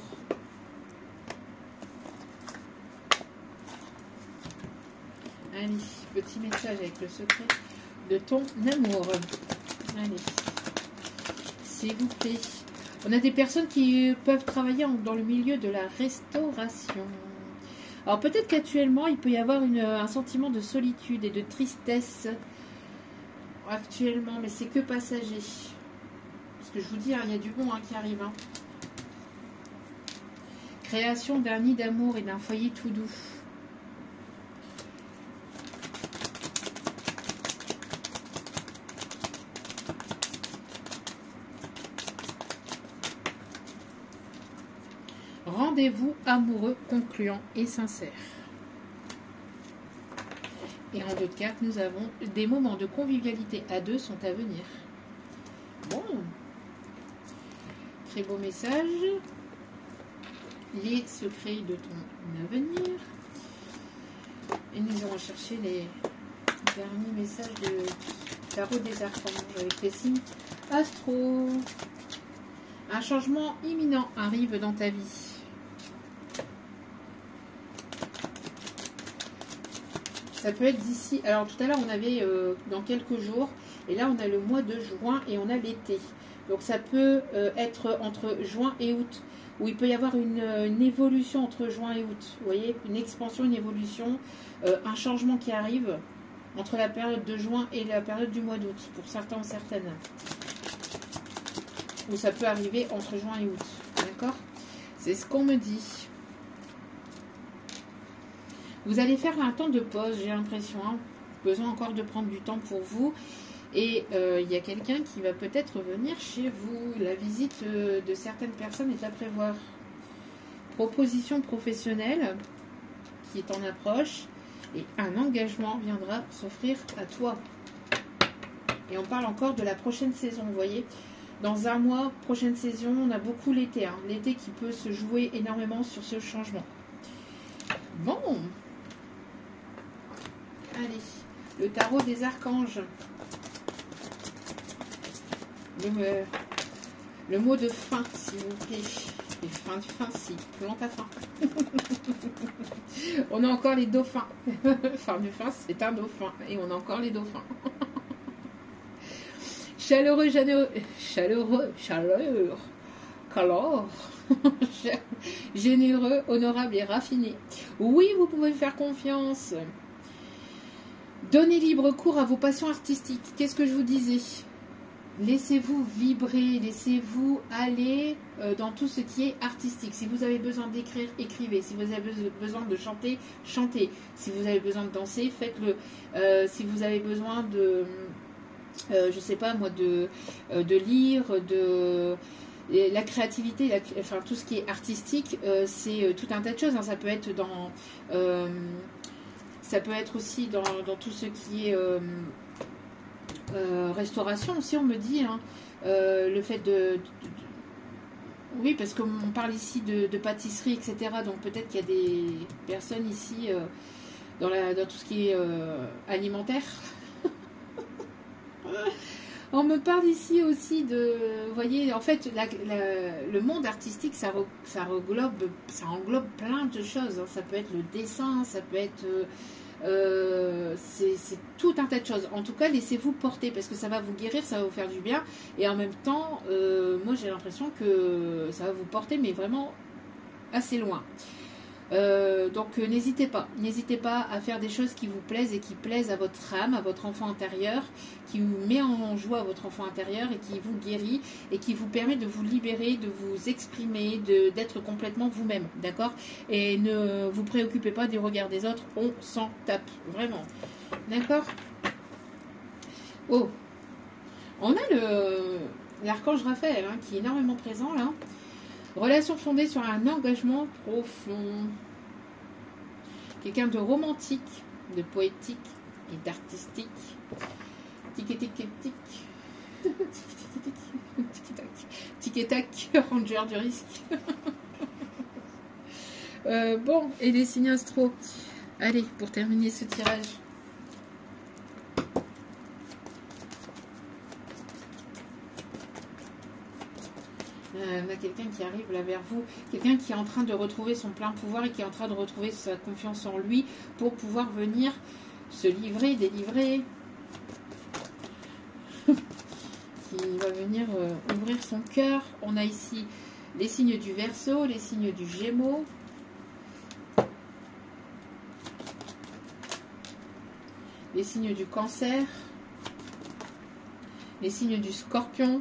Allez, petit message avec le secret de ton amour. Allez, s'il vous plaît. On a des personnes qui peuvent travailler dans le milieu de la restauration. Alors peut-être qu'actuellement, il peut y avoir un sentiment de solitude et de tristesse actuellement, mais c'est que passager. Parce que je vous dis, il y a du bon qui arrive. Création d'un nid d'amour et d'un foyer tout doux. Rendez-vous amoureux, concluant et sincère. Et en d'autres cas, nous avons des moments de convivialité à deux sont à venir. Bon. Très beau message. Les secrets de ton avenir. Et nous allons chercher les derniers messages de tarot des archanges avec les signes astro. Un changement imminent arrive dans ta vie. Ça peut être d'ici. Alors tout à l'heure on avait dans quelques jours. Et là on a le mois de juin et on a l'été. Donc ça peut être entre juin et août. Où il peut y avoir une évolution entre juin et août. Vous voyez, une expansion, une évolution. Un changement qui arrive entre la période de juin et la période du mois d'août. Pour certains ou certaines. Ou ça peut arriver entre juin et août. D'accord? C'est ce qu'on me dit. Vous allez faire un temps de pause, j'ai l'impression. Besoin encore de prendre du temps pour vous. Et il y a quelqu'un qui va peut-être venir chez vous. La visite de certaines personnes est à prévoir. Proposition professionnelle qui est en approche. Et un engagement viendra s'offrir à toi. Et on parle encore de la prochaine saison, vous voyez. Dans un mois, prochaine saison, on a beaucoup l'été. L'été qui peut se jouer énormément sur ce changement. Bon. Allez, le tarot des archanges. Le mot de fin, s'il vous plaît. Et fin du fin, si. Plante à fin. On a encore les dauphins. Fin du fin, c'est un dauphin. Et on a encore les dauphins. Chaleureux, généreux, honorable et raffiné. Oui, vous pouvez faire confiance. Donnez libre cours à vos passions artistiques. Qu'est-ce que je vous disais? Laissez-vous vibrer, laissez-vous aller dans tout ce qui est artistique. Si vous avez besoin d'écrire, écrivez. Si vous avez besoin de chanter, chantez. Si vous avez besoin de danser, faites-le. Si vous avez besoin de, je sais pas moi, de lire, de la créativité, enfin tout ce qui est artistique, c'est tout un tas de choses. Ça peut être dans, ça peut être aussi dans tout ce qui est restauration aussi, on me dit, le fait oui, parce qu'on parle ici de pâtisserie, etc. Donc peut-être qu'il y a des personnes ici dans tout ce qui est alimentaire. On me parle ici aussi de, vous voyez, en fait, le monde artistique, ça englobe plein de choses. Ça peut être le dessin, ça peut être c'est tout un tas de choses. En tout cas, laissez-vous porter parce que ça va vous guérir, ça va vous faire du bien. Et en même temps, moi j'ai l'impression que ça va vous porter, mais vraiment assez loin. Donc n'hésitez pas à faire des choses qui vous plaisent et qui plaisent à votre âme, à votre enfant intérieur, qui vous met en joie à votre enfant intérieur et qui vous guérit et qui vous permet de vous libérer, de vous exprimer, d'être complètement vous-même, d'accord? Et ne vous préoccupez pas du regard des autres, on s'en tape, vraiment, d'accord? Oh, on a l'archange Raphaël hein, qui est énormément présent là. Relation fondée sur un engagement profond. Quelqu'un de romantique, de poétique et d'artistique. Tic et tic et tic. Tic et tac, ranger du risque. Bon, et les signes astro. Allez, pour terminer ce tirage. On a quelqu'un qui arrive là vers vous, quelqu'un qui est en train de retrouver son plein pouvoir et qui est en train de retrouver sa confiance en lui pour pouvoir venir se livrer, délivrer, qui va venir ouvrir son cœur. On a ici les signes du Verseau, les signes du Gémeaux, les signes du Cancer, les signes du Scorpion.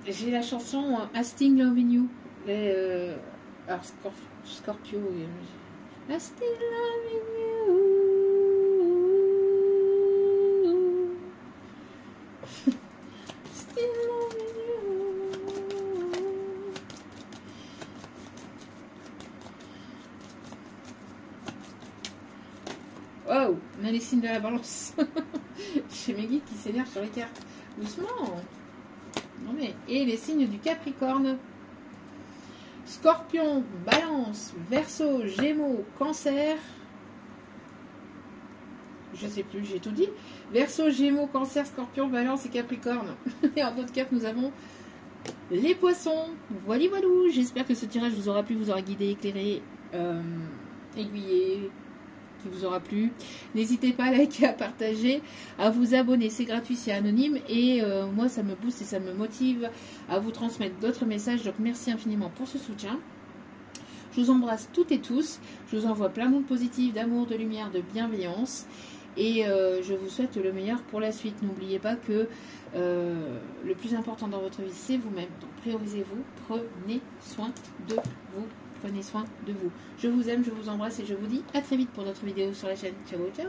J'ai la chanson I Still Loving You. Alors Scorpio. I Still Loving You. Still loving you. Wow, on a les signes de la balance. J'ai mes guides qui s'énervent sur les cartes. Doucement. Non mais, et les signes du Capricorne. Scorpion, Balance, Verseau, Gémeaux, Cancer. Je sais plus, j'ai tout dit. Verseau, Gémeaux, Cancer, Scorpion, Balance et Capricorne. Et en d'autres cartes, nous avons les Poissons. Voilà, voilà. J'espère que ce tirage vous aura plu, vous aura guidé, éclairé, aiguillé, qui vous aura plu. N'hésitez pas à liker, à partager, à vous abonner, c'est gratuit, c'est anonyme et moi ça me booste et ça me motive à vous transmettre d'autres messages, donc merci infiniment pour ce soutien. Je vous embrasse toutes et tous, je vous envoie plein d'ondes positives, d'amour, de lumière, de bienveillance et je vous souhaite le meilleur pour la suite. N'oubliez pas que le plus important dans votre vie c'est vous-même, donc priorisez-vous, prenez soin de vous. Prenez soin de vous. Je vous aime, je vous embrasse et je vous dis à très vite pour d'autres vidéos sur la chaîne. Ciao, ciao!